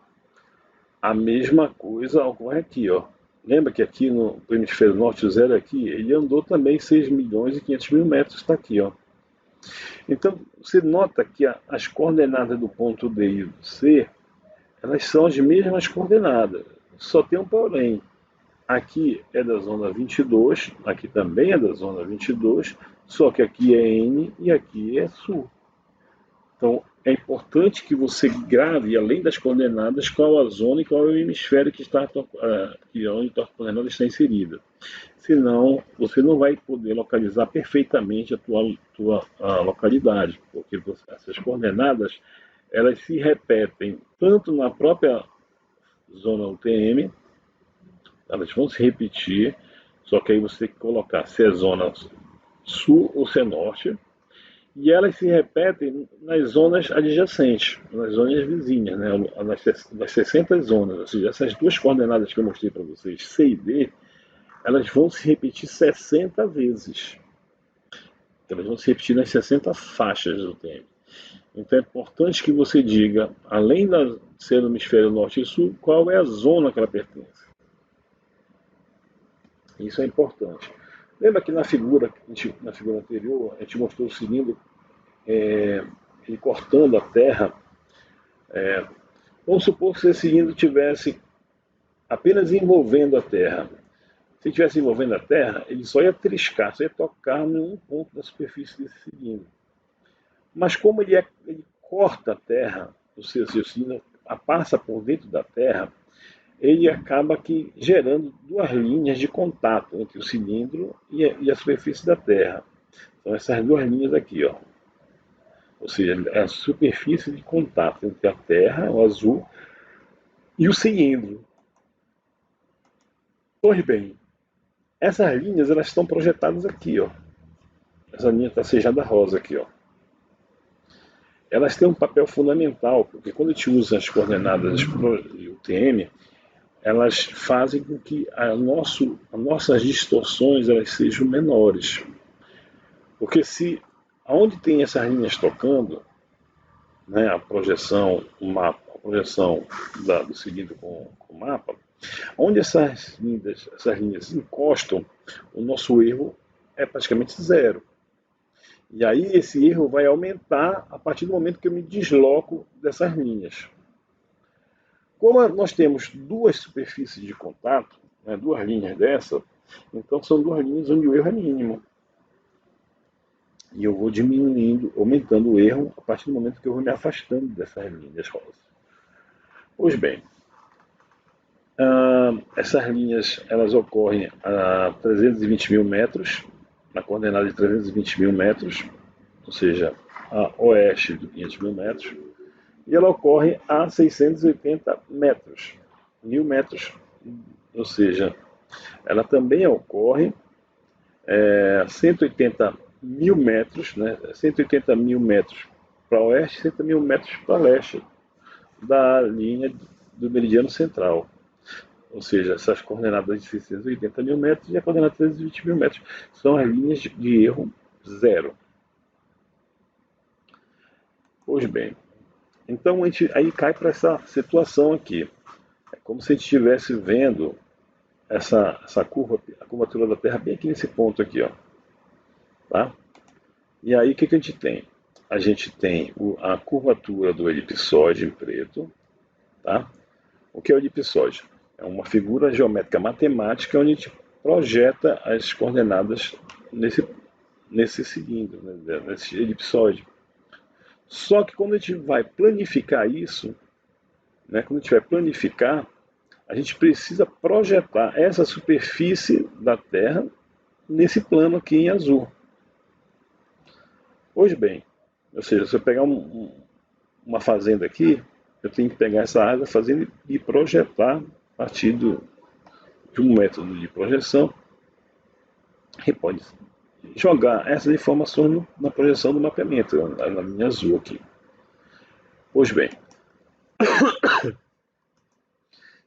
A mesma coisa ocorre aqui, ó. Lembra que aqui no hemisfério norte, o zero aqui, ele andou também 6 milhões e 500 mil metros, está aqui, ó. Então, você nota que as coordenadas do ponto D e do C, elas são as mesmas coordenadas, só tem um porém. Aqui é da zona 22, aqui também é da zona 22, só que aqui é N e aqui é Sul. Então, é importante que você grave, além das coordenadas, qual a zona e qual é o hemisfério que está, onde a coordenada está inserida. Senão, você não vai poder localizar perfeitamente a tua localidade, porque essas coordenadas elas se repetem tanto na própria zona UTM, elas vão se repetir, só que aí você tem que colocar se é zona sul ou se é norte, e elas se repetem nas zonas adjacentes, nas zonas vizinhas, né? nas 60 zonas, ou seja, essas duas coordenadas que eu mostrei para vocês, C e D, elas vão se repetir 60 vezes. Elas vão se repetir nas 60 faixas do tempo. Então é importante que você diga, além de ser no hemisfério norte e sul, qual é a zona que ela pertence. Isso é importante. Lembra que na figura anterior a gente mostrou o cilindro ele cortando a terra? Vamos supor que esse cilindro estivesse apenas envolvendo a terra. Se estivesse envolvendo a terra, ele só ia triscar, só ia tocar em um ponto da superfície desse cilindro. Mas como ele corta a terra, ou seja, o cilindro passa por dentro da terra, ele acaba aqui gerando duas linhas de contato entre o cilindro e a superfície da Terra. São essas duas linhas aqui, ó. Ou seja, é a superfície de contato entre a Terra, o azul, e o cilindro. Pois bem, essas linhas elas estão projetadas aqui, ó. Essa linha tracejada rosa aqui, ó. Elas têm um papel fundamental, porque quando a gente usa as coordenadas UTM, elas fazem com que as nossas distorções elas sejam menores. Porque se aonde tem essas linhas tocando, né, a projeção, o mapa, a projeção do cilindro com o mapa, onde essas linhas encostam, o nosso erro é praticamente zero. E aí esse erro vai aumentar a partir do momento que eu me desloco dessas linhas. Como nós temos duas superfícies de contato, né, duas linhas dessa, então são duas linhas onde o erro é mínimo. E eu vou diminuindo, aumentando o erro a partir do momento que eu vou me afastando dessas linhas rosas. Pois bem, essas linhas elas ocorrem a 320 mil metros, na coordenada de 320 mil metros, ou seja, a oeste de 500 mil metros, e ela ocorre a 680 metros, mil metros, ou seja, ela também ocorre 180 mil metros, né, 180 mil metros para oeste, 180 mil metros para leste da linha do meridiano central. Ou seja, essas coordenadas de 680 mil metros e a coordenada de 320 mil metros são as linhas de erro zero. Pois bem, então a gente aí cai para essa situação aqui. É como se a gente estivesse vendo essa curva, a curvatura da Terra bem aqui nesse ponto aqui, ó. Tá? E aí o que a gente tem? A gente tem a curvatura do elipsoide em preto. Tá? O que é o elipsoide? É uma figura geométrica matemática onde a gente projeta as coordenadas nesse cilindro, né, nesse elipsoide. Só que quando a gente vai planificar isso, né, quando a gente vai planificar, a gente precisa projetar essa superfície da Terra nesse plano aqui em azul. Pois bem, ou seja, se eu pegar uma fazenda aqui, eu tenho que pegar essa área da fazenda e projetar a partir de um método de projeção que pode jogar essas informações na projeção do mapeamento, na linha azul aqui. Pois bem,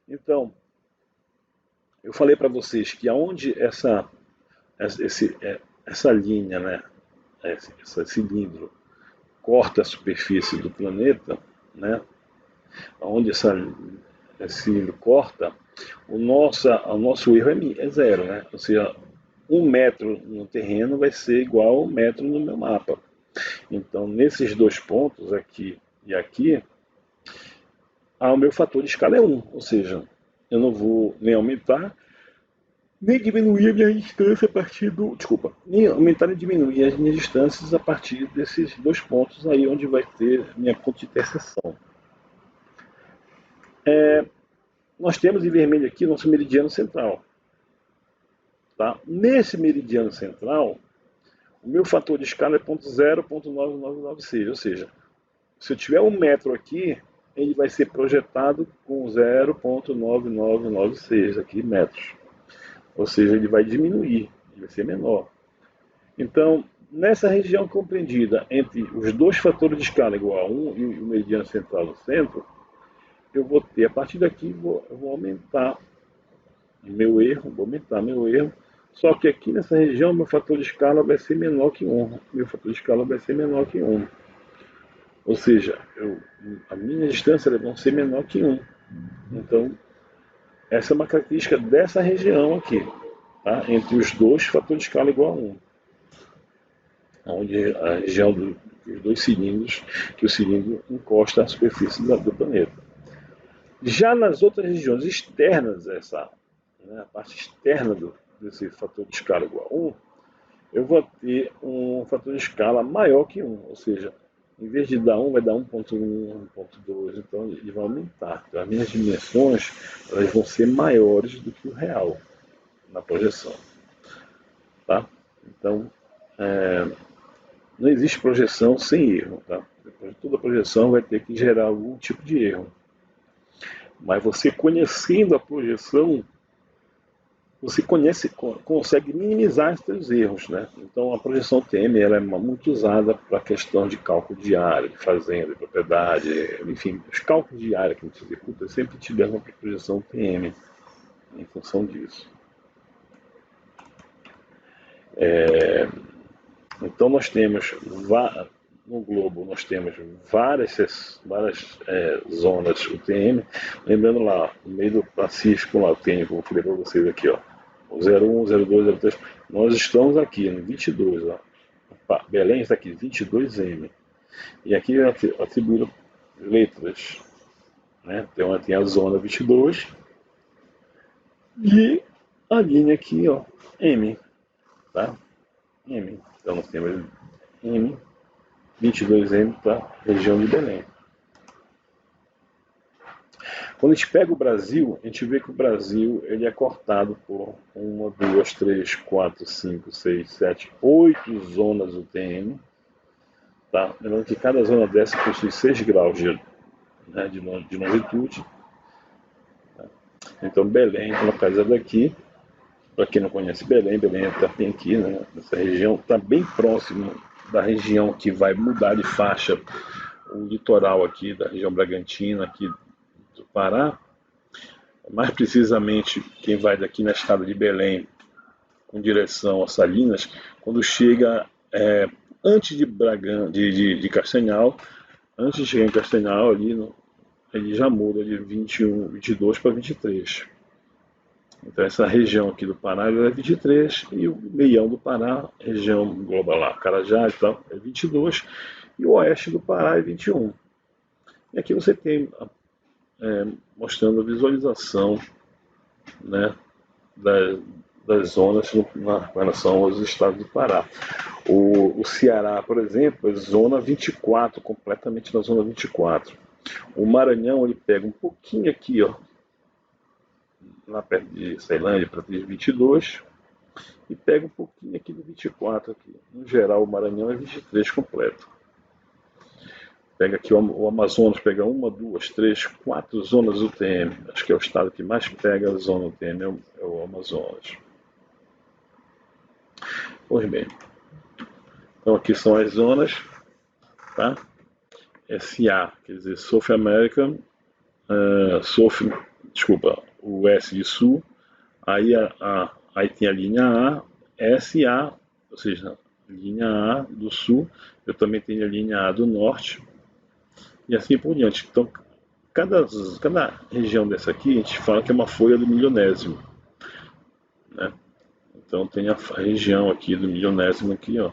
então, eu falei para vocês que aonde essa linha, né, esse cilindro, corta a superfície do planeta, né, onde esse cilindro corta, o nosso erro é zero, né? Ou seja, 1 metro no terreno vai ser igual a 1 metro no meu mapa. Então, nesses dois pontos, aqui e aqui, o meu fator de escala é 1, ou seja, eu não vou nem aumentar, nem diminuir a minha distância a partir do... Desculpa, nem aumentar nem diminuir as minhas distâncias a partir desses dois pontos aí onde vai ter minha ponto de interseção. Nós temos em vermelho aqui nosso meridiano central. Tá? Nesse meridiano central, o meu fator de escala é 0,9996, ou seja, se eu tiver 1 metro aqui, ele vai ser projetado com 0,9996 aqui metros. Ou seja, ele vai diminuir, ele vai ser menor. Então, nessa região compreendida entre os dois fatores de escala igual a 1 e o meridiano central no centro, eu vou ter, a partir daqui, eu vou aumentar meu erro, só que aqui nessa região meu fator de escala vai ser menor que 1. Meu fator de escala vai ser menor que 1. Ou seja, a minha distância vai ser menor que 1. Então, essa é uma característica dessa região aqui, tá? Entre os dois fatores de escala igual a 1. Onde a região dos dois cilindros, que o cilindro encosta à superfície do planeta. Já nas outras regiões externas, né, a parte externa desse fator de escala igual a 1, eu vou ter um fator de escala maior que 1, ou seja, em vez de dar 1, vai dar 1.1, 1.2, então ele vai aumentar. Então as minhas dimensões elas vão ser maiores do que o real na projeção. Tá? Então, não existe projeção sem erro. Tá? Depois de toda projeção vai ter que gerar algum tipo de erro. Mas você conhecendo a projeção, você consegue minimizar esses erros, né? Então a projeção TM ela é muito usada para a questão de cálculo de área, de fazenda, de propriedade, enfim, os cálculos de área que a gente executa sempre tiveram uma projeção TM em função disso. Então nós temos no globo nós temos várias zonas UTM, lembrando lá no meio do Pacífico lá tem, como eu falei para vocês aqui, ó, o 01, 02, 03, nós estamos aqui no 22, ó. Belém está aqui 22M e aqui é atribuído letras, né? Então tem a zona 22 e a linha aqui, ó, M, tá? M. Então nós temos M 22M para a região de Belém. Quando a gente pega o Brasil, a gente vê que o Brasil ele é cortado por 1, 2, 3, 4, 5, 6, 7, 8 zonas UTM. Tá? Lembrando que cada zona dessa possui 6 graus de longitude. Tá? Então Belém está localizado aqui. Para quem não conhece Belém, Belém está bem aqui, né? Nessa região, está bem próximo da região que vai mudar de faixa, o litoral aqui da região Bragantina, aqui do Pará. Mais precisamente, quem vai daqui na estrada de Belém com direção a Salinas, quando chega antes de Castanhal, antes de chegar em Castanhal, ele já muda de 21, 22 para 23. Então essa região aqui do Pará é 23 e o meião do Pará, região global lá, Carajás e tal, é 22 e o oeste do Pará é 21. E aqui você tem mostrando a visualização, né, das zonas com relação aos estados do Pará. O Ceará, por exemplo, é zona 24, completamente na zona 24. O Maranhão ele pega um pouquinho aqui, ó, lá perto de Ceilândia, para 22, e pega um pouquinho aqui do 24 aqui. No geral, o Maranhão é 23 completo. Pega aqui o Amazonas, pega 1, 2, 3, 4 zonas UTM. Acho que é o estado que mais pega a zona UTM, é o Amazonas. Pois bem. Então aqui são as zonas, tá? SA, quer dizer, South American, o S de Sul, aí tem a linha A, SA, ou seja, linha A do Sul, eu também tenho a linha A do Norte, e assim por diante. Então, cada região dessa aqui, a gente fala que é uma folha do milionésimo, né? Então tem a região aqui do milionésimo aqui, ó,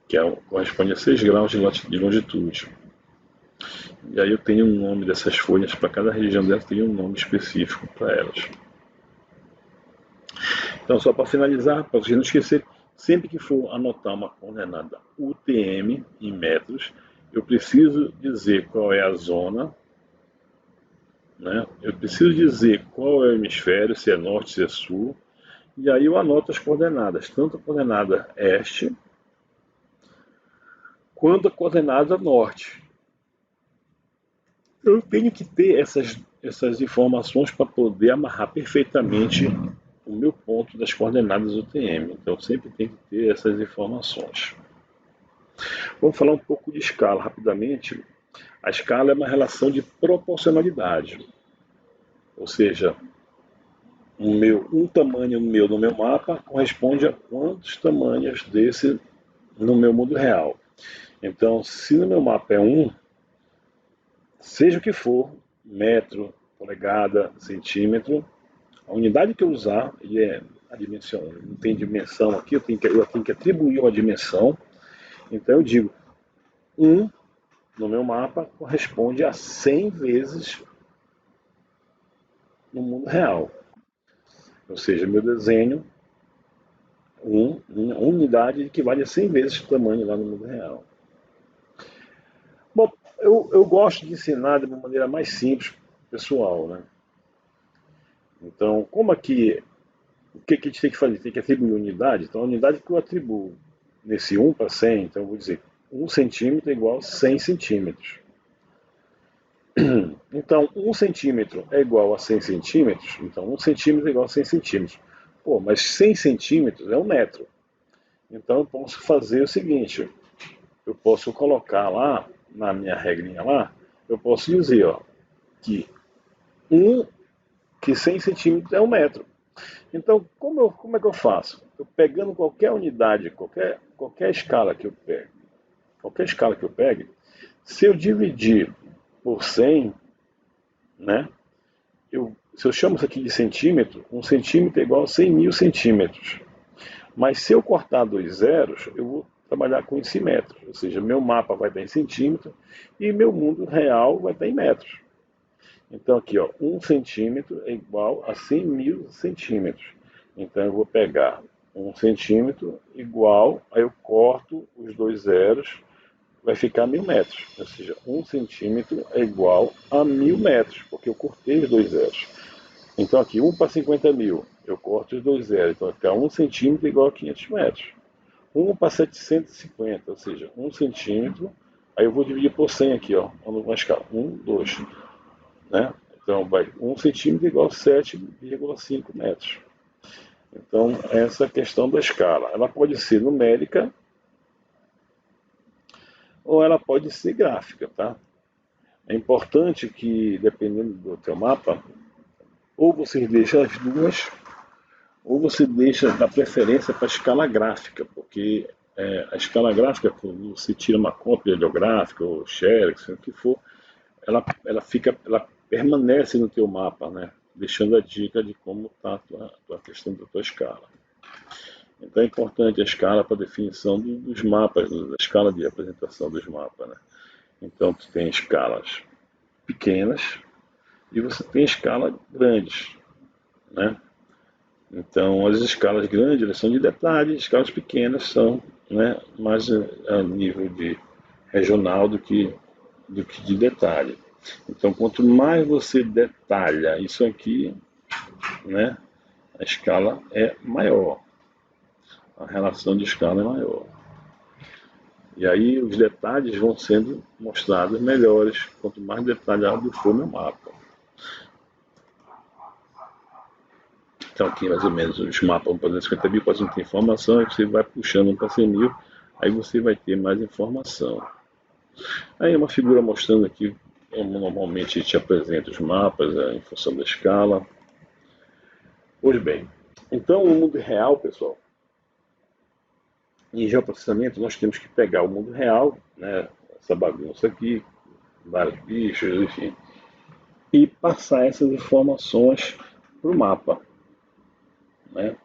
que corresponde a 6 graus de longitude. E aí eu tenho um nome dessas folhas, para cada região dessa tem um nome específico para elas. Então, só para finalizar, para você não esquecer, sempre que for anotar uma coordenada UTM em metros, eu preciso dizer qual é a zona, né? Eu preciso dizer qual é o hemisfério, se é norte, se é sul, e aí eu anoto as coordenadas, tanto a coordenada este, quanto a coordenada norte. Eu tenho que ter essas informações para poder amarrar perfeitamente o meu ponto das coordenadas UTM. Então sempre tem que ter essas informações. Vamos falar um pouco de escala rapidamente. A escala é uma relação de proporcionalidade. Ou seja, um tamanho meu no meu mapa corresponde a quantos tamanhos desse no meu mundo real. Então, se no meu mapa é 1, seja o que for, metro, polegada, centímetro, a unidade que eu usar, e é a dimensão, não tem dimensão aqui, eu tenho que atribuir uma dimensão. Então eu digo, 1 no meu mapa corresponde a 100 vezes no mundo real. Ou seja, meu desenho, uma unidade equivale a 100 vezes o tamanho lá no mundo real. Bom, eu gosto de ensinar de uma maneira mais simples, pessoal, né? Então, como aqui, o que a gente tem que fazer? Tem que atribuir unidade. Então, a unidade que eu atribuo nesse 1 para 100, então eu vou dizer 1 centímetro é igual a 100 centímetros. Então, 1 centímetro é igual a 100 centímetros, então 1 centímetro é igual a 100 centímetros. Pô, mas 100 centímetros é 1 metro. Então eu posso fazer o seguinte, eu posso colocar lá, na minha regrinha lá, eu posso dizer, ó, que, um, que 100 centímetros é 1 metro. Então, como é que eu faço? Eu pegando qualquer unidade, qualquer escala que eu pegue, qualquer escala que eu pegue, se eu dividir por 100, né, se eu chamo isso aqui de centímetro, 1 centímetro é igual a 100 mil centímetros. Mas se eu cortar 2 zeros, eu vou trabalhar com isso em metros. Ou seja, meu mapa vai estar em centímetros e meu mundo real vai estar em metros. Então aqui, ó, 1 centímetro é igual a 100 mil centímetros. Então eu vou pegar 1 centímetro igual, aí eu corto os 2 zeros, vai ficar 1000 metros. Ou seja, 1 centímetro é igual a 1000 metros, porque eu cortei os 2 zeros. Então aqui, 1 para 50 mil, eu corto os 2 zeros, então vai ficar 1 centímetro igual a 500 metros. 1 para 750, ou seja, 1 centímetro, aí eu vou dividir por 100 aqui, ó, uma escala, 1, 2, né? Então vai 1 centímetro igual a 7,5 metros. Então essa questão da escala, ela pode ser numérica ou ela pode ser gráfica, tá? É importante que, dependendo do teu mapa, ou você deixa as duas, ou você deixa a preferência para a escala gráfica, porque a escala gráfica, quando você tira uma cópia ideográfica ou xerox, o que for, ela permanece no teu mapa, né? Deixando a dica de como está a tua questão da tua escala. Então é importante a escala para definição dos mapas, da escala de apresentação dos mapas, né? Então tu tem escalas pequenas e você tem escalas grandes, né? Então, as escalas grandes elas são de detalhe, as escalas pequenas são, né, mais a nível de regional do que de detalhe. Então, quanto mais você detalha isso aqui, né, a escala é maior, a relação de escala é maior. E aí os detalhes vão sendo mostrados melhores, quanto mais detalhado for meu mapa. Então aqui mais ou menos os mapas para 250 mil quase não tem informação, aí você vai puxando um para 100 mil, aí você vai ter mais informação. Aí uma figura mostrando aqui, como normalmente te apresenta os mapas em função da escala. Pois bem, então o mundo real, pessoal, em geoprocessamento nós temos que pegar o mundo real, né, essa bagunça aqui, vários bichos, enfim, e passar essas informações para o mapa, né?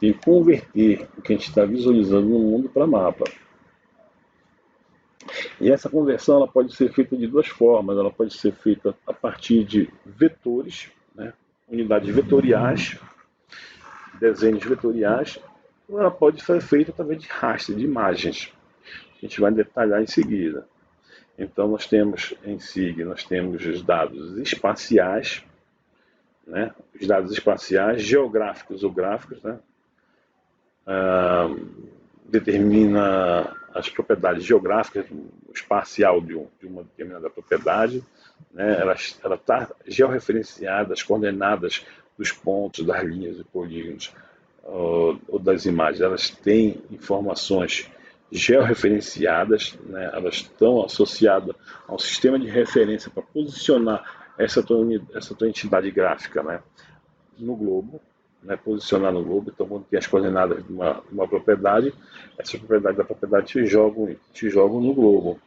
E converter o que a gente está visualizando no mundo para mapa. E essa conversão ela pode ser feita de duas formas. Ela pode ser feita a partir de vetores, né, unidades vetoriais, desenhos vetoriais, ou ela pode ser feita através de rastros, de imagens. A gente vai detalhar em seguida. Então nós temos em SIG, nós temos os dados espaciais, né, os dados espaciais, geográficos ou gráficos, né, determina as propriedades geográficas, o espacial de uma determinada propriedade, né? Ela está georreferenciada, as coordenadas dos pontos, das linhas e polígonos ou das imagens, elas têm informações georreferenciadas, né? Elas estão associadas a um sistema de referência para posicionar essa tua entidade gráfica, né, no globo, né, posicionar no globo. Então, quando tem as coordenadas de uma propriedade, essa propriedade da propriedade te jogam no globo.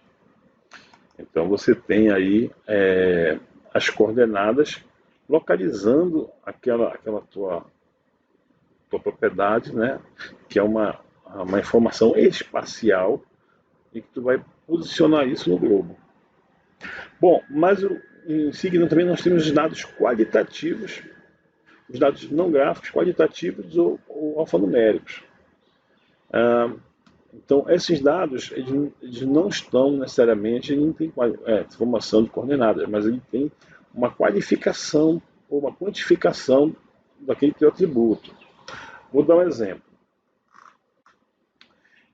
Então, você tem aí as coordenadas localizando aquela tua propriedade, né, que é uma informação espacial e que tu vai posicionar isso no globo. Bom, mas em seguida também nós temos os dados qualitativos, os dados não gráficos, qualitativos ou alfanuméricos. Então, esses dados eles não estão necessariamente, ele não tem informação de coordenadas, mas ele tem uma qualificação ou uma quantificação daquele teu atributo. Vou dar um exemplo.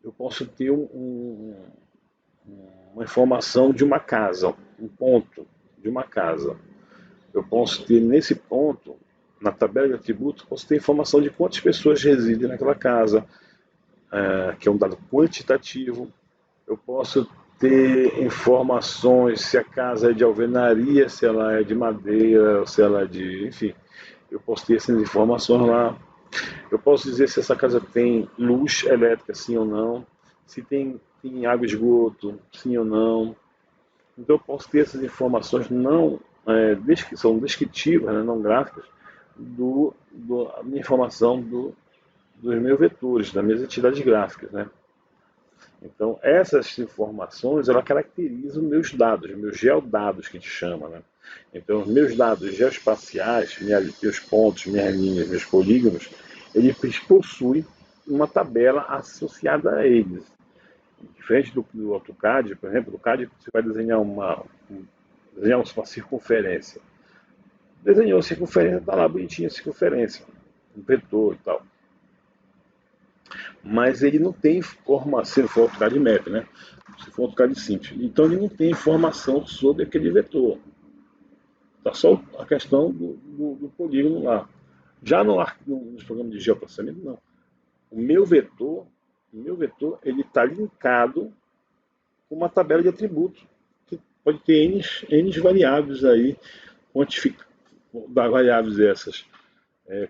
Eu posso ter uma informação de uma casa, um ponto de uma casa. Eu posso ter nesse ponto, na tabela de atributos, posso ter informação de quantas pessoas residem naquela casa, que é um dado quantitativo. Eu posso ter informações se a casa é de alvenaria, se ela é de madeira, se ela é de... enfim, eu posso ter essas informações lá. Eu posso dizer se essa casa tem luz elétrica, sim ou não, se tem água e esgoto, sim ou não. Então eu posso ter essas informações não são descritivas, né, não gráficas, a minha informação dos meus vetores, das minhas entidades gráficas, né? Então essas informações ela caracterizam meus dados, meus geodados que a gente chama, né? Então os meus dados geoespaciais, meus pontos, minhas linhas, meus polígonos, eles possuem uma tabela associada a eles. Diferente do AutoCAD, por exemplo, no CAD você vai desenhar desenhar uma circunferência. Desenhou a circunferência, está lá bonitinha a circunferência, um vetor e tal. Mas ele não tem informação, se for AutoCAD metro, né? Se for AutoCAD simples. Então ele não tem informação sobre aquele vetor. Está só a questão do polígono lá. Já nos programas de geoprocessamento, não. O meu vetor, ele está linkado com uma tabela de atributos, que pode ter N variáveis aí, variáveis essas,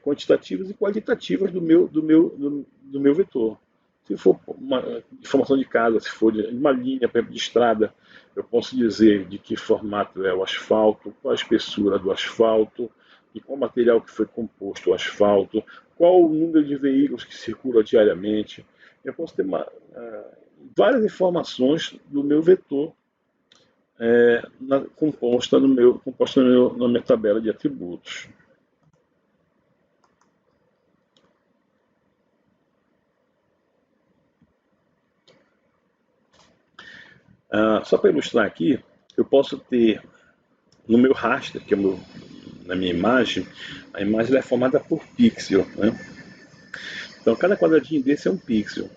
quantitativas e qualitativas do meu vetor. Se for uma informação de casa, se for de uma linha, por exemplo, de estrada, eu posso dizer de que formato é o asfalto, qual a espessura do asfalto, de qual material que foi composto o asfalto, qual o número de veículos que circulam diariamente. Eu posso ter várias informações do meu vetor composta na minha tabela de atributos. Só para ilustrar aqui, eu posso ter no meu raster, que é na minha imagem, a imagem é formada por pixel, né? Então cada quadradinho desse é um pixel.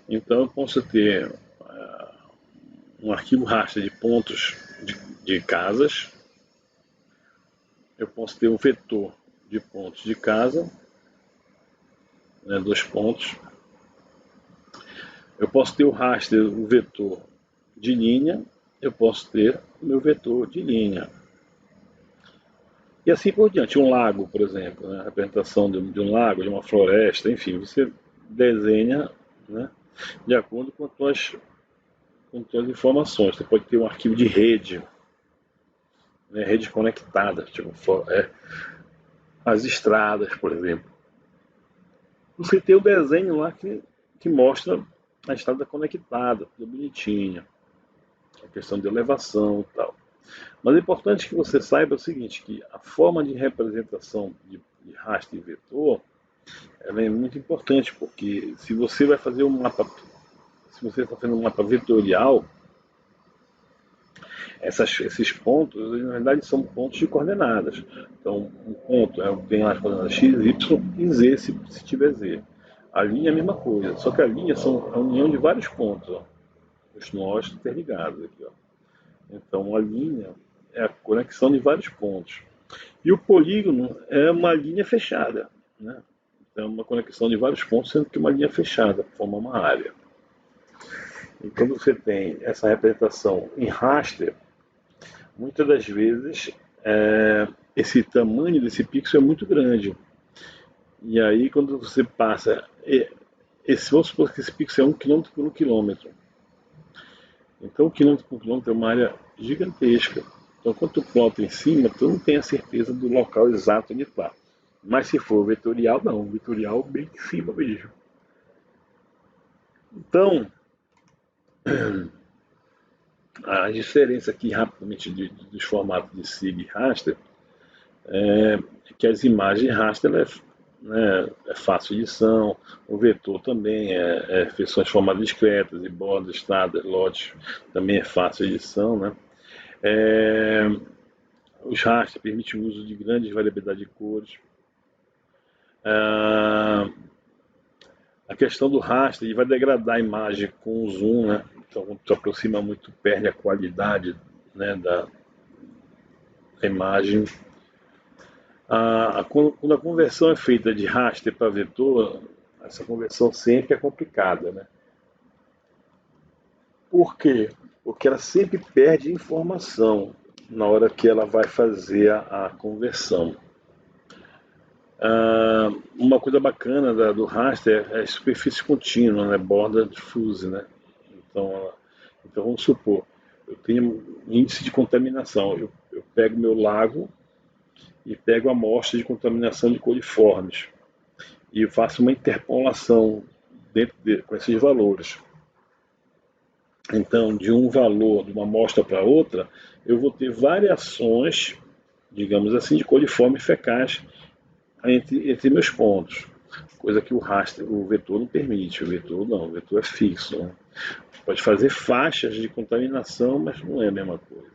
Então eu posso ter um arquivo raster de pontos de casas, eu posso ter um vetor de pontos de casa, né, 2 pontos. Eu posso ter o raster, o vetor de linha, eu posso ter o meu vetor de linha. E assim por diante. Um lago, por exemplo, né? A representação de um lago, de uma floresta, enfim, você desenha, né, de acordo com as tuas informações. Você pode ter um arquivo de rede, né, rede conectada, tipo, as estradas, por exemplo. Você tem o desenho lá que mostra a estrada conectada, tudo bonitinho, a questão de elevação e tal. Mas é importante que você saiba o seguinte, que a forma de representação de raster e vetor, ela é muito importante, porque se você vai fazer um mapa, se você está fazendo um mapa vetorial, esses pontos, na verdade, são pontos de coordenadas. Então, um ponto tem as coordenadas x, y e z, se tiver z. A linha é a mesma coisa, só que a linha são a união de vários pontos, ó, os nós interligados aqui, ó. Então, a linha é a conexão de vários pontos. E o polígono é uma linha fechada, né? Então, é uma conexão de vários pontos, sendo que uma linha fechada forma uma área. E quando você tem essa representação em raster, muitas das vezes esse tamanho desse pixel é muito grande. E aí, quando você passa, vamos supor que esse pixel é 1 km por 1 km. Então, 1 km por quilômetro é uma área gigantesca. Então, quando tu plota em cima, tu não tem a certeza do local exato onde está. Mas se for vetorial, não. Vetorial bem em cima mesmo. Então, a diferença aqui rapidamente dos formatos de SIG e raster é que as imagens raster é fácil de edição, o vetor também são as formas discretas, e bordas, estradas, lotes, também é fácil de edição, né? Os raster permitem o uso de grandes variedade de cores. A questão do raster, ele vai degradar a imagem com o zoom, né? Então, quando tu aproxima muito, perde a qualidade, né, a imagem. Quando a conversão é feita de raster para vetor, essa conversão sempre é complicada, né? Por quê? Porque ela sempre perde informação na hora que ela vai fazer a conversão. Uma coisa bacana do raster é a superfície contínua, né? Borda diffuse, né? Então, então vamos supor, eu tenho índice de contaminação, eu pego meu lago e pego a amostra de contaminação de coliformes e faço uma interpolação com esses valores. Então, de um valor de uma amostra para outra, eu vou ter variações, digamos assim, de coliformes fecais entre meus pontos, coisa que o raster, o vetor não permite. O vetor não, o vetor é fixo, né? Pode fazer faixas de contaminação, mas não é a mesma coisa.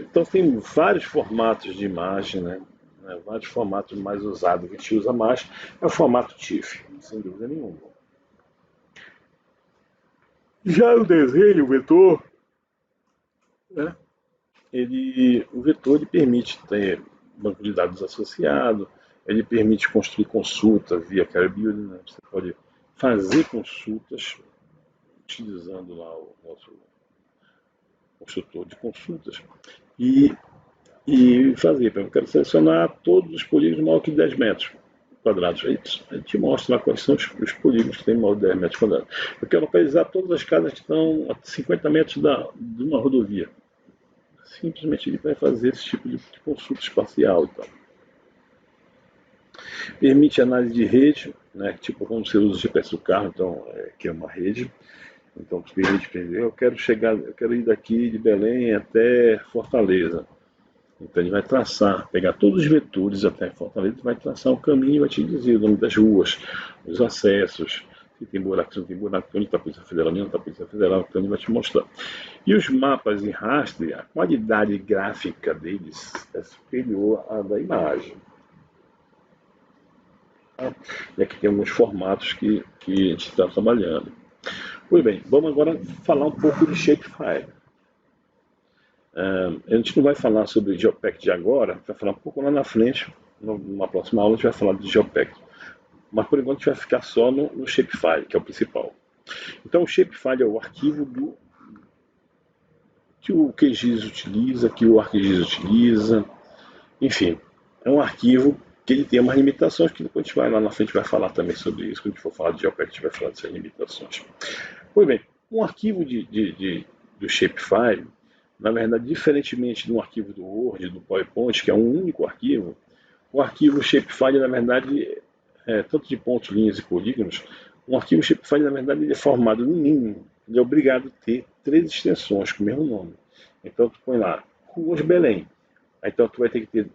Então tem vários formatos de imagem, né? Vários formatos mais usados que a gente usa mais é o formato TIFF, sem dúvida nenhuma. Já o desenho, o vetor, né? O vetor ele permite ter banco de dados associado, ele permite construir consulta via Care Builder, né? Você pode fazer consultas utilizando lá o nosso construtor de consultas e, e fazer. Eu quero selecionar todos os polígonos maior que 10 metros quadrados. A gente mostra lá quais são os polígonos que têm maior de 10 metros quadrados. Eu quero localizar todas as casas que estão a 50 metros de uma rodovia. Simplesmente ele vai fazer esse tipo de consulta espacial e tal. Permite análise de rede, né, tipo como você usa o GPS do carro, então, que é uma rede. Então, permite, eu quero ir daqui de Belém até Fortaleza. Então ele vai traçar, pegar todos os vetores até Fortaleza, vai traçar um caminho e vai te dizer o nome das ruas, os acessos, se tem buraco, se não tem buraco, onde está a Polícia Federal, onde está a Polícia Federal, então ele vai te mostrar. E os mapas em raster, a qualidade gráfica deles é superior à da imagem. E aqui tem alguns formatos que a gente está trabalhando. Pois bem, vamos agora falar um pouco de Shapefile. A gente não vai falar sobre o GeoPact agora, vai falar um pouco lá na frente, numa próxima aula a gente vai falar de GeoPact. Mas por enquanto a gente vai ficar só no Shapefile, que é o principal. Então o Shapefile é o arquivo que o QGIS utiliza, que o ArcGIS utiliza, enfim, é um arquivo que ele tem umas limitações, que depois a gente vai lá na frente vai falar também sobre isso, quando a gente for falar de GeoPact a gente vai falar dessas limitações. Pois bem, um arquivo do Shapefile, na verdade, diferentemente de um arquivo do Word, do PowerPoint, que é um único arquivo, o arquivo Shapefile, na verdade, tanto de pontos, linhas e polígonos, um arquivo Shapefile, na verdade, ele é formado no mínimo, ele é obrigado a ter 3 extensões com o mesmo nome. Então, tu põe lá, Ruas Belém. Então, tu vai ter que ter,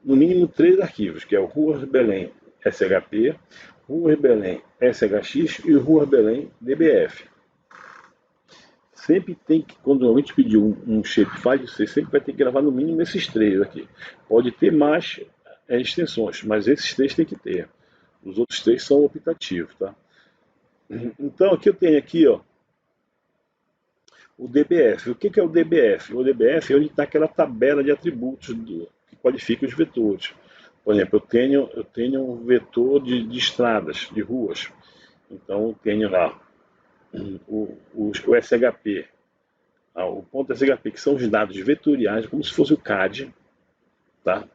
no mínimo, 3 arquivos, que é o Ruas Belém SHP, Ruas Belém SHX e Ruas Belém DBF. Sempre tem que, quando a gente pedir um Shapefile, você sempre vai ter que gravar no mínimo esses 3 aqui. Pode ter mais extensões, mas esses 3 tem que ter. Os outros 3 são optativos, tá? Então aqui eu tenho aqui, ó, o DBF. O que é o DBF? O DBF é onde está aquela tabela de atributos que qualifica os vetores. Por exemplo, eu tenho um vetor de estradas, de ruas. Então eu tenho lá o SHP, o ponto SHP, que são os dados vetoriais, como se fosse o CAD, tá?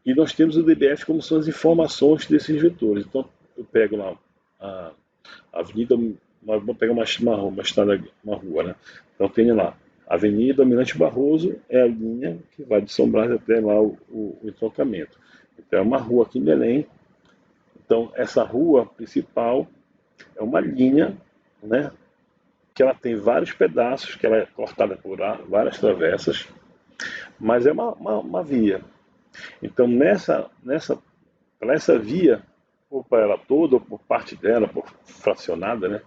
E nós temos o DBF como são as informações desses vetores. Então eu pego lá a avenida, vamos pegar uma estrada, uma rua, né? Então tem lá, Avenida Almirante Barroso é a linha que vai de São Brás até lá o entroncamento. Então é uma rua aqui em Belém. Então essa rua principal é uma linha, né? Que ela tem vários pedaços, que ela é cortada por várias travessas, mas é uma via. Então para essa via, ou para ela toda, ou por parte dela, por fracionada, né?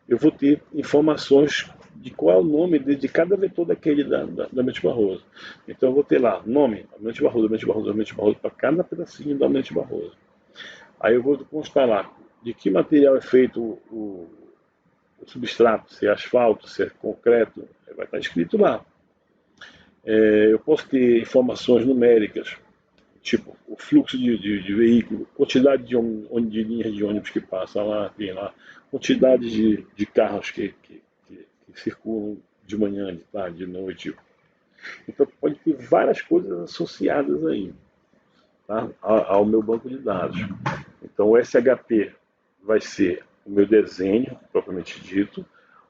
Eu vou ter informações de qual é o nome de cada vetor daquele da Almirante Barroso. Então eu vou ter lá, nome, Almirante Barroso, Almirante Barroso, Almirante Barroso, para cada pedacinho do Almirante Barroso. Aí eu vou constar lá de que material é feito o substrato, se é asfalto, se é concreto, vai estar escrito lá. Eu posso ter informações numéricas, tipo o fluxo de veículo, quantidade de linhas de ônibus que passam lá, tem lá, quantidade de carros que circulam de manhã, de tarde, de noite. Então pode ter várias coisas associadas aí, tá? Ao meu banco de dados. Então o SHP vai ser o meu desenho, propriamente dito,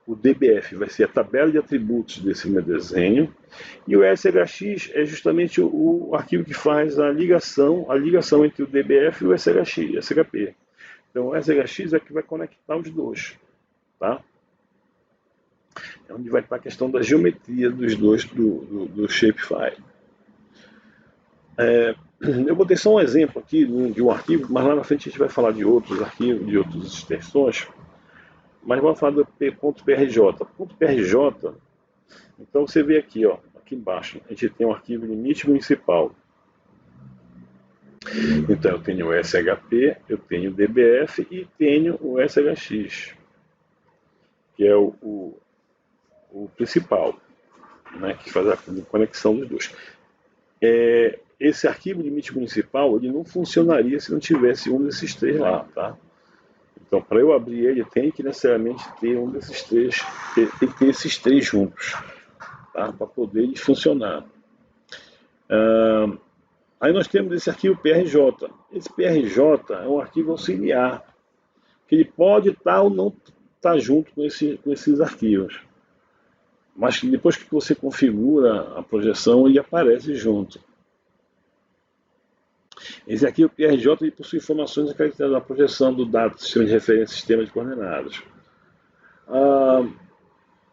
o DBF vai ser a tabela de atributos desse meu desenho, e o SHX é justamente o arquivo que faz a ligação entre o DBF e o SHP. Então o SHX é que vai conectar os dois, tá? É onde vai estar a questão da geometria dos dois do Shapefile. Eu botei só um exemplo aqui de um arquivo, mas lá na frente a gente vai falar de outros arquivos, de outras extensões. Mas vamos falar do .prj. .prj, então você vê aqui, ó, aqui embaixo, a gente tem um arquivo limite municipal. Então eu tenho o SHP, eu tenho o DBF e tenho o SHX, que é o principal, né, que faz a conexão dos dois. Esse arquivo limite municipal ele não funcionaria se não tivesse um desses três lá, tá? Então, para eu abrir ele, tem que necessariamente ter um desses três, tem que ter esses três juntos, tá? Para poder eles funcionar. Aí nós temos esse arquivo PRJ. Esse PRJ é um arquivo auxiliar, que ele pode estar ou não estar junto com esses arquivos. Mas depois que você configura a projeção, ele aparece junto. Esse aqui, o PRJ, ele possui informações características da projeção do dado do sistema de referência e sistema de coordenadas.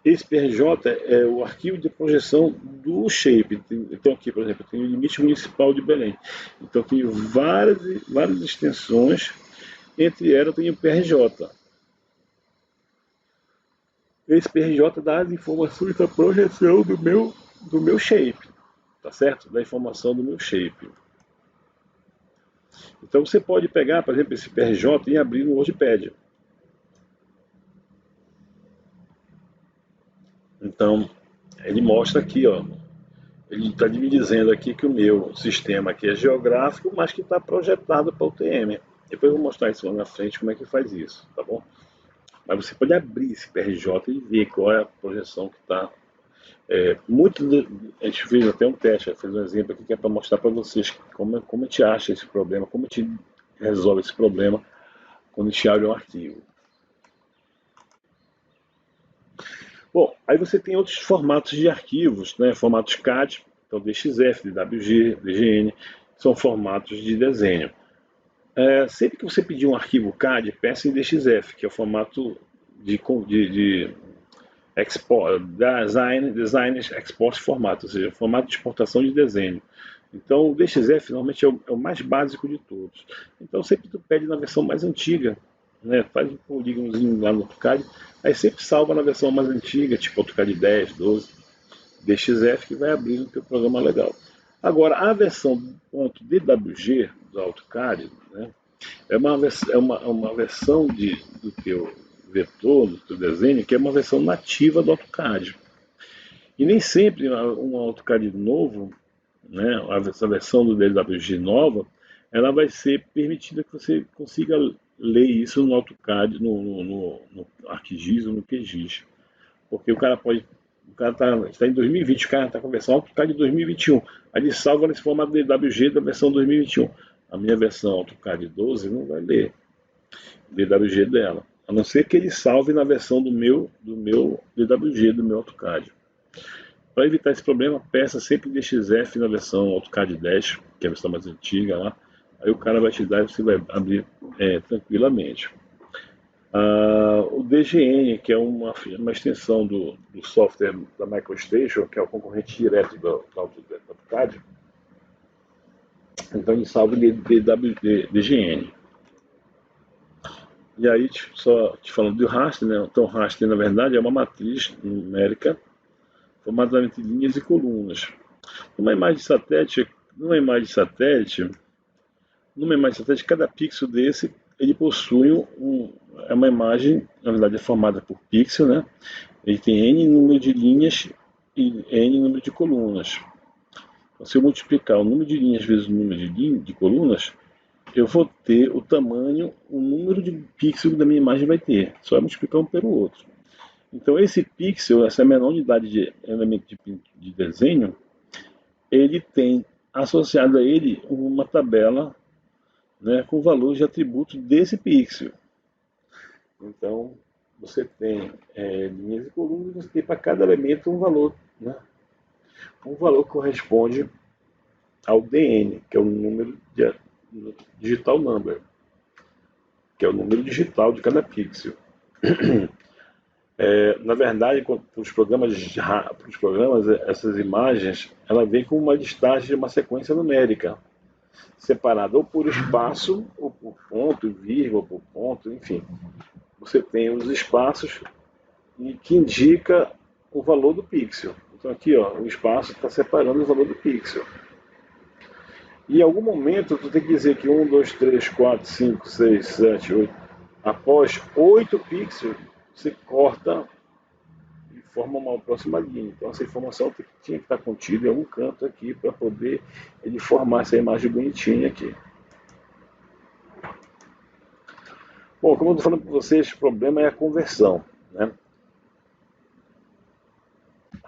Esse PRJ é o arquivo de projeção do shape. Então aqui, por exemplo, eu tenho o limite municipal de Belém. Então eu tenho várias extensões, entre elas eu tenho o PRJ. Esse PRJ dá as informações da projeção do meu shape, tá certo? Da informação do meu shape. Então você pode pegar, por exemplo, esse PRJ e abrir no WordPad. Então, ele mostra aqui, ó, ele está me dizendo aqui que o meu sistema aqui é geográfico, mas que está projetado para o TM. Depois eu vou mostrar isso lá na frente, como é que faz isso, tá bom? Mas você pode abrir esse PRJ e ver qual é a projeção que está. A gente fez até um teste, fez um exemplo aqui que é para mostrar para vocês como a gente acha esse problema, como a gente resolve esse problema quando a gente abre um arquivo. Bom, aí você tem outros formatos de arquivos, né? Formatos CAD, então DXF, DWG, DGN, são formatos de desenho. Sempre que você pedir um arquivo CAD, peça em DXF, que é o formato de export, design export formato, ou seja, formato de exportação de desenho. Então o DXF normalmente é o mais básico de todos. Então sempre tu pede na versão mais antiga, né? Faz um polígonozinho lá no AutoCAD, aí sempre salva na versão mais antiga, tipo AutoCAD 10, 12, DXF, que vai abrir no teu programa legal. Agora, a versão .dwg do AutoCAD, né, é uma versão do teu vetor, do teu desenho, que é uma versão nativa do AutoCAD. E nem sempre um AutoCAD novo, né, essa versão do DWG nova, ela vai ser permitida que você consiga ler isso no AutoCAD, no ArcGIS ou no QGIS. Porque o cara está em 2020, o cara está com a versão AutoCAD de 2021. Aí ele salva nesse formato DWG da versão 2021. A minha versão AutoCAD 12 não vai ler DWG dela. A não ser que ele salve na versão do meu DWG, do meu AutoCAD. Para evitar esse problema, peça sempre DXF na versão AutoCAD 10, que é a versão mais antiga lá. Aí o cara vai te dar e você vai abrir tranquilamente. O DGN, que é uma extensão do software da MicroStation, que é o concorrente direto do AutoCAD, então ele salva ele DGN. E aí, só te falando do raster, né? Então, o raster, na verdade, é uma matriz numérica formada entre linhas e colunas. Numa imagem de satélite, cada pixel desse, ele possui uma imagem, na verdade é formada por pixel, né? Ele tem N número de linhas e N número de colunas. Se eu multiplicar o número de linhas vezes o número de colunas, eu vou ter o tamanho, o número de pixels da minha imagem vai ter. Só multiplicar um pelo outro. Então esse pixel, essa menor unidade de elemento de desenho, ele tem associado a ele uma tabela, né, com valores de atributos desse pixel. Então você tem linhas e colunas, você tem para cada elemento um valor, né? Um valor que corresponde ao DN, que é o número de digital number, que é o número digital de cada pixel. Na verdade, para os programas, essas imagens, ela vem com uma listagem de uma sequência numérica, separada ou por espaço, ou por ponto, vírgula, por ponto, enfim. Você tem os espaços que indica o valor do pixel. Então aqui, ó, o espaço está separando o valor do pixel. E em algum momento, tu tem que dizer que 1, 2, 3, 4, 5, 6, 7, 8, após 8 pixels, você corta e forma uma próxima linha. Então essa informação tinha que estar contida em algum canto aqui para poder ele formar essa imagem bonitinha aqui. Bom, como eu estou falando para vocês, o problema é a conversão, né?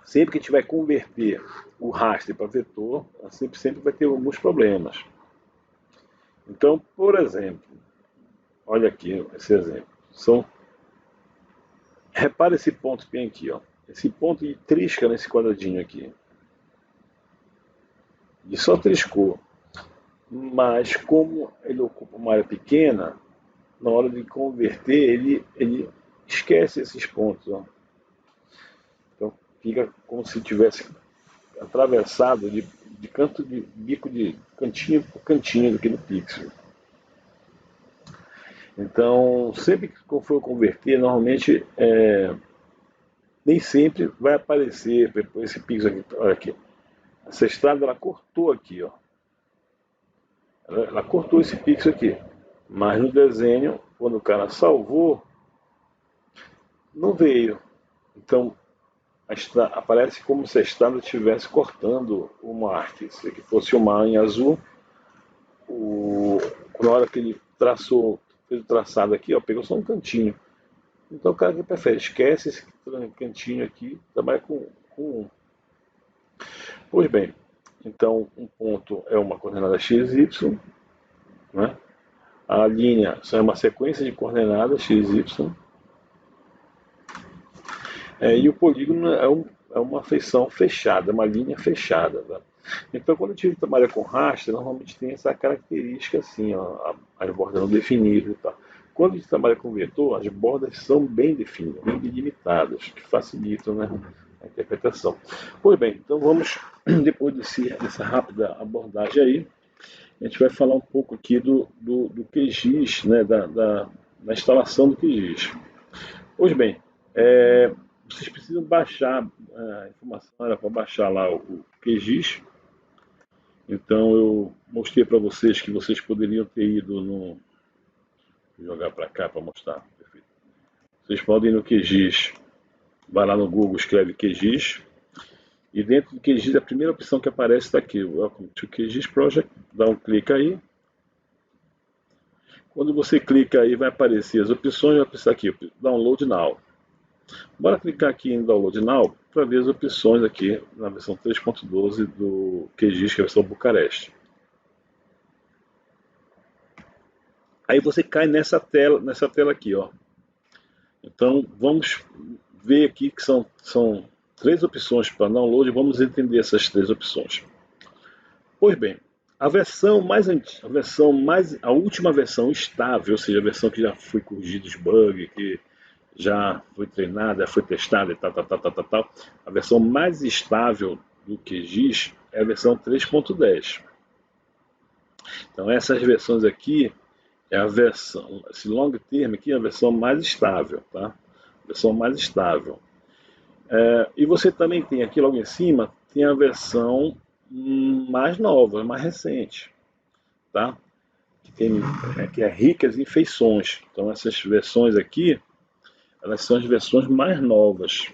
Sempre que a gente vai converter o raster para vetor, sempre vai ter alguns problemas. Então, por exemplo, olha aqui esse exemplo. Repara esse ponto que tem aqui, ó. Esse ponto de trisca nesse quadradinho aqui. E só triscou. Mas como ele ocupa uma área pequena, na hora de converter, ele esquece esses pontos, ó. Então fica como se tivesse atravessado de canto de bico de cantinho por cantinho aqui no pixel. Então, sempre que for converter, normalmente nem sempre vai aparecer esse pixel aqui. Olha aqui. Essa estrada ela cortou aqui, ó. Ela cortou esse pixel aqui. Mas no desenho, quando o cara salvou, não veio. Então, aparece como se a estrada estivesse cortando o mar. Se aqui fosse o mar em azul, na hora que ele fez o traçado aqui, ó, pegou só um cantinho. Então o cara que prefere, esquece esse cantinho aqui, trabalha com um. Pois bem, então um ponto é uma coordenada x, y, né? A linha só é uma sequência de coordenadas x, y. E o polígono é uma feição fechada, uma linha fechada. Tá? Então, quando a gente trabalha com raster, normalmente tem essa característica assim, ó, as bordas não definidas e tal. Quando a gente trabalha com vetor, as bordas são bem definidas, bem delimitadas, que facilitam, né, a interpretação. Pois bem, então vamos, depois dessa rápida abordagem aí, a gente vai falar um pouco aqui do QGIS, né, da instalação do QGIS. Pois bem, vocês precisam baixar, a informação era para baixar lá o QGIS. Então eu mostrei para vocês que vocês poderiam ter ido no... Vou jogar para cá para mostrar. Perfeito. Vocês podem ir no QGIS, vai lá no Google, escreve QGIS, e dentro do QGIS a primeira opção que aparece está aqui, Welcome to QGIS Project, dá um clique aí. Quando você clica aí vai aparecer as opções, vai aparecer aqui, Download Now. Bora clicar aqui em Download Now para ver as opções aqui na versão 3.12 do QGIS, que é a versão Bucareste. Aí você cai nessa tela aqui, ó. Então vamos ver aqui que são 3 opções para download, vamos entender essas 3 opções. Pois bem, a última versão estável, ou seja, a versão que já foi corrigida os bugs, que já foi treinada, foi testada e tal. A versão mais estável do QGIS é a versão 3.10. Então essas versões aqui é a versão, esse long term aqui é a versão mais estável, tá? A versão mais estável. E você também tem aqui logo em cima, tem a versão mais nova, mais recente, tá? Que é ricas em feições. Então essas versões aqui, elas são as versões mais novas.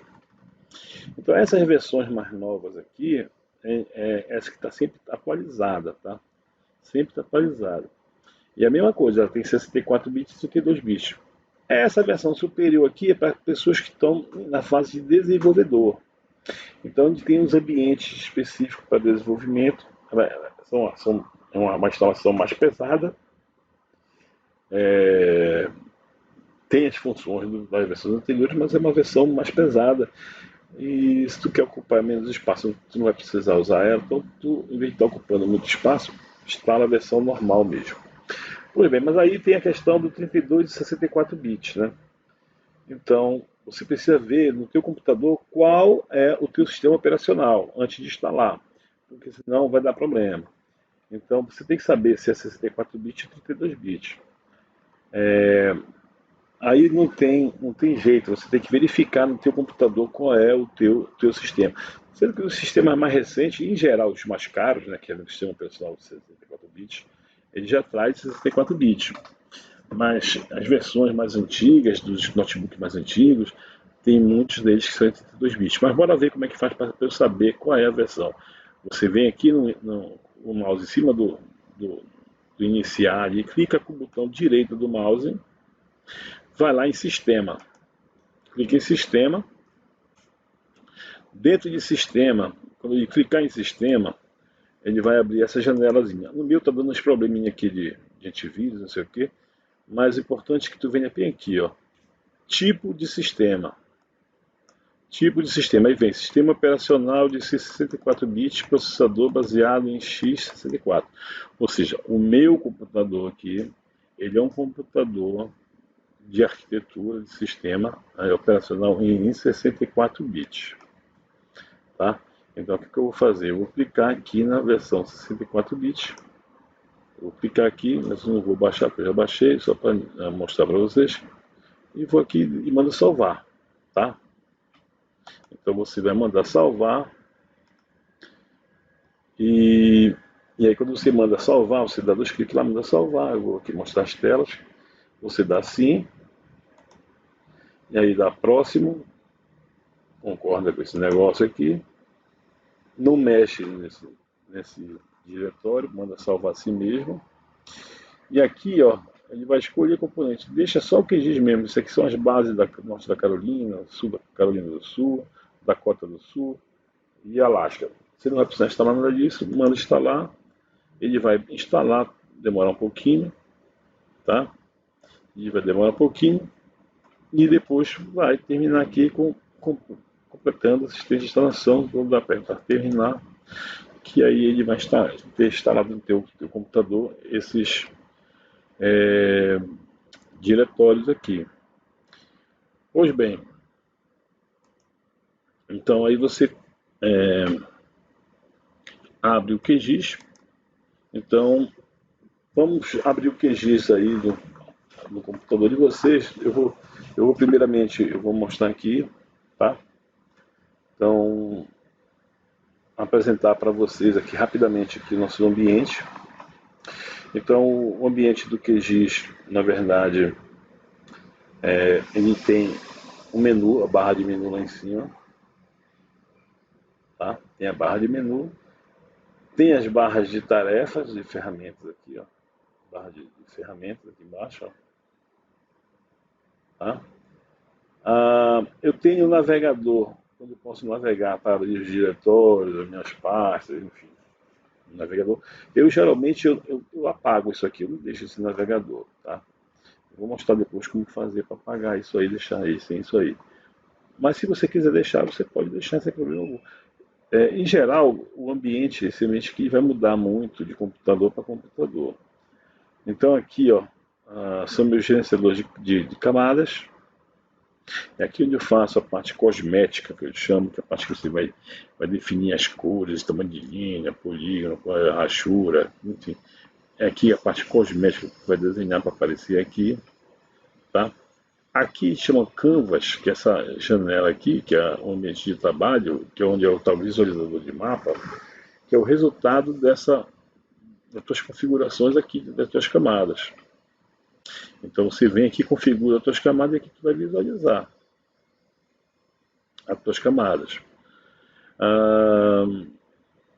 Então essas versões mais novas aqui, essa que está sempre atualizada, tá? Sempre está atualizada. E a mesma coisa, ela tem 64 bits e 32 bits. Essa versão superior aqui é para pessoas que estão na fase de desenvolvedor. Então, a gente tem uns ambientes específicos para desenvolvimento. É uma instalação mais pesada. Tem as funções das versões anteriores, mas é uma versão mais pesada. E se tu quer ocupar menos espaço, tu não vai precisar usar ela. Então, tu, em vez de estar ocupando muito espaço, instala a versão normal mesmo. Pois bem, mas aí tem a questão do 32 e 64 bits, né? Então, você precisa ver no teu computador qual é o teu sistema operacional antes de instalar, porque senão vai dar problema. Então, você tem que saber se é 64 bits ou 32 bits. Aí não tem jeito, você tem que verificar no teu computador qual é o teu sistema. Sendo que os sistemas mais recentes, em geral os mais caros, né, que é o sistema operacional de 64 bits, ele já traz 64 bits. Mas as versões mais antigas, dos notebooks mais antigos, tem muitos deles que são 32 bits. Mas bora ver como é que faz para eu saber qual é a versão. Você vem aqui no mouse em cima do iniciar e clica com o botão direito do mouse, vai lá em sistema. Clica em sistema. Dentro de sistema, quando ele clicar em sistema, ele vai abrir essa janelazinha. No meu está dando uns probleminha aqui de antivírus, não sei o que. Mas o importante é que tu venha bem aqui, ó. Tipo de sistema. Tipo de sistema. Aí vem sistema operacional de 64 bits, processador baseado em x64. Ou seja, o meu computador aqui, ele é um computador de arquitetura de sistema operacional em 64 bits. Tá? Então o que eu vou fazer? Eu vou clicar aqui na versão 64 bits. Vou clicar aqui, mas não vou baixar porque eu já baixei, só para mostrar para vocês. E vou aqui e mando salvar, tá? Então você vai mandar salvar. E aí quando você manda salvar, você dá 2 cliques lá, manda salvar. Eu vou aqui mostrar as telas. Você dá sim. E aí dá próximo. Concorda com esse negócio aqui. Não mexe nesse diretório, manda salvar assim mesmo. E aqui, ó, ele vai escolher componente. Deixa só o que diz mesmo. Isso aqui são as bases da norte da Carolina, sul da Carolina do Sul, Dakota do Sul e Alasca. Você não vai precisar instalar nada disso, manda instalar. Ele vai instalar, demorar um pouquinho, tá? Ele vai demorar um pouquinho e depois vai terminar aqui completando o sistema de instalação. Vou dar para terminar, que aí ele vai ter instalado no teu computador esses diretórios aqui. Pois bem, então aí você abre o QGIS. Então vamos abrir o QGIS aí no computador de vocês. Eu vou primeiramente eu vou mostrar aqui, tá? Então apresentar para vocês aqui rapidamente aqui o nosso ambiente. Então o ambiente do QGIS, na verdade, ele tem o menu, a barra de menu lá em cima, tá? Tem a barra de menu, tem as barras de tarefas e ferramentas aqui, ó. Barra de ferramentas aqui embaixo, ó. Tá? Eu tenho o navegador, onde eu posso navegar para abrir os diretórios, as minhas pastas, enfim. O navegador. Eu geralmente eu apago isso aqui, eu não deixo esse navegador, tá? Eu vou mostrar depois como fazer para apagar isso aí, deixar aí sem isso aí. Mas se você quiser deixar, você pode deixar sem problema algum. Em geral, o ambiente, esse ambiente aqui vai mudar muito de computador para computador. Então aqui, ó, são meus gerenciadores de camadas. É aqui onde eu faço a parte cosmética, que eu chamo, que é a parte que você vai definir as cores, tamanho de linha, polígono, rachura, enfim. É aqui a parte cosmética que você vai desenhar para aparecer aqui, tá? Aqui chama Canvas, que é essa janela aqui, que é o ambiente de trabalho, que é onde está o visualizador de mapa, que é o resultado das tuas configurações aqui, das tuas camadas. Então você vem aqui, configura as tuas camadas e aqui tu vai visualizar as tuas camadas.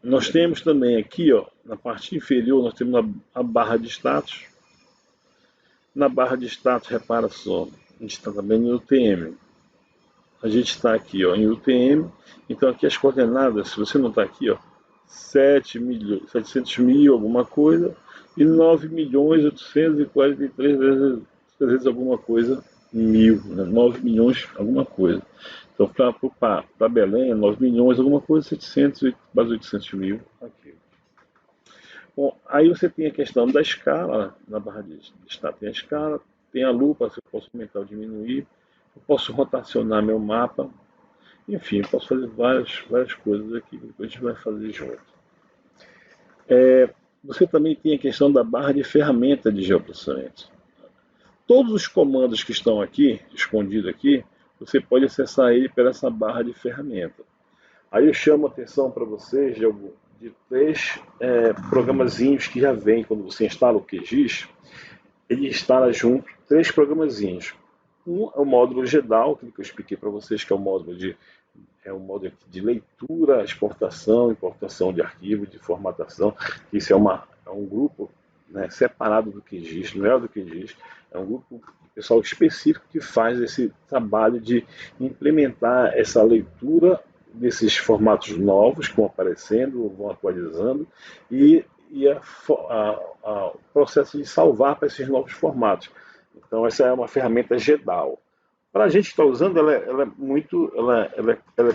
Nós temos também aqui, ó, na parte inferior, nós temos a barra de status. Na barra de status, repara só, a gente está também no UTM. A gente está aqui, ó, em UTM. Então aqui as coordenadas, se você não está aqui, ó, 700 mil alguma coisa e 9.843.300 alguma coisa mil, né? 9 milhões alguma coisa. Então para Belém é 9 milhões alguma coisa, 700 quase 800 mil aqui. Bom, aí você tem a questão da escala, na barra de estado tem a escala, tem a lupa, se eu posso aumentar ou diminuir, eu posso rotacionar meu mapa, enfim, eu posso fazer várias coisas aqui que depois a gente vai fazer junto. Você também tem a questão da barra de ferramenta de geoprocessamento. Todos os comandos que estão aqui, escondidos aqui, você pode acessar ele pela essa barra de ferramenta. Aí eu chamo a atenção para vocês de três programazinhos que já vem quando você instala o QGIS. Ele instala junto três programazinhos. Um é o módulo GEDAL, que eu expliquei para vocês, que é um módulo de leitura, exportação, importação de arquivos, de formatação. Isso é um grupo, né, separado do QGIS, não é do QGIS, é um grupo de pessoal específico que faz esse trabalho de implementar essa leitura desses formatos novos que vão aparecendo, vão atualizando, e o processo de salvar para esses novos formatos. Então essa é uma ferramenta GEDAL. Para a gente que está usando, ela é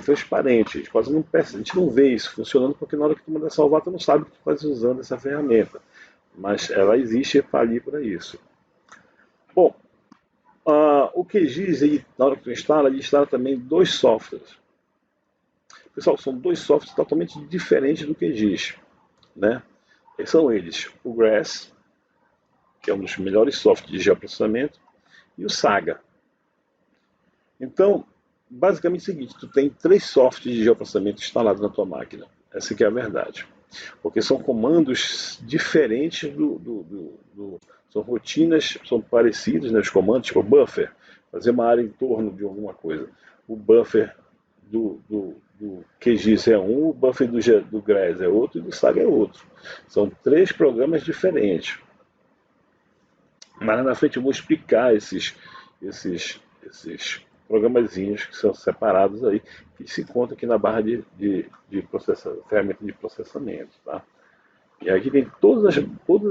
transparente. A gente quase não percebe, a gente não vê isso funcionando, porque na hora que tu manda salvar, tu não sabe que tu estás usando essa ferramenta. Mas ela existe e está ali para isso. Bom, o QGIS, na hora que tu instala, ele instala também dois softwares. Pessoal, são dois softwares totalmente diferentes do QGIS, né? São eles o GRASS, que é um dos melhores softwares de geoprocessamento, e o SAGA. Então, basicamente é o seguinte, tu tem três softwares de geoprocessamento instalados na tua máquina. Essa que é a verdade. Porque são comandos diferentes são rotinas, são parecidas, né, os comandos, tipo buffer, fazer uma área em torno de alguma coisa. O buffer do QGIS é um, o buffer do GRASS é outro e do SAGA é outro. São três programas diferentes. Mas lá na frente eu vou explicar esses programazinhos que são separados aí, que se encontram aqui na barra de ferramenta de processamento. Tá? E aqui tem todas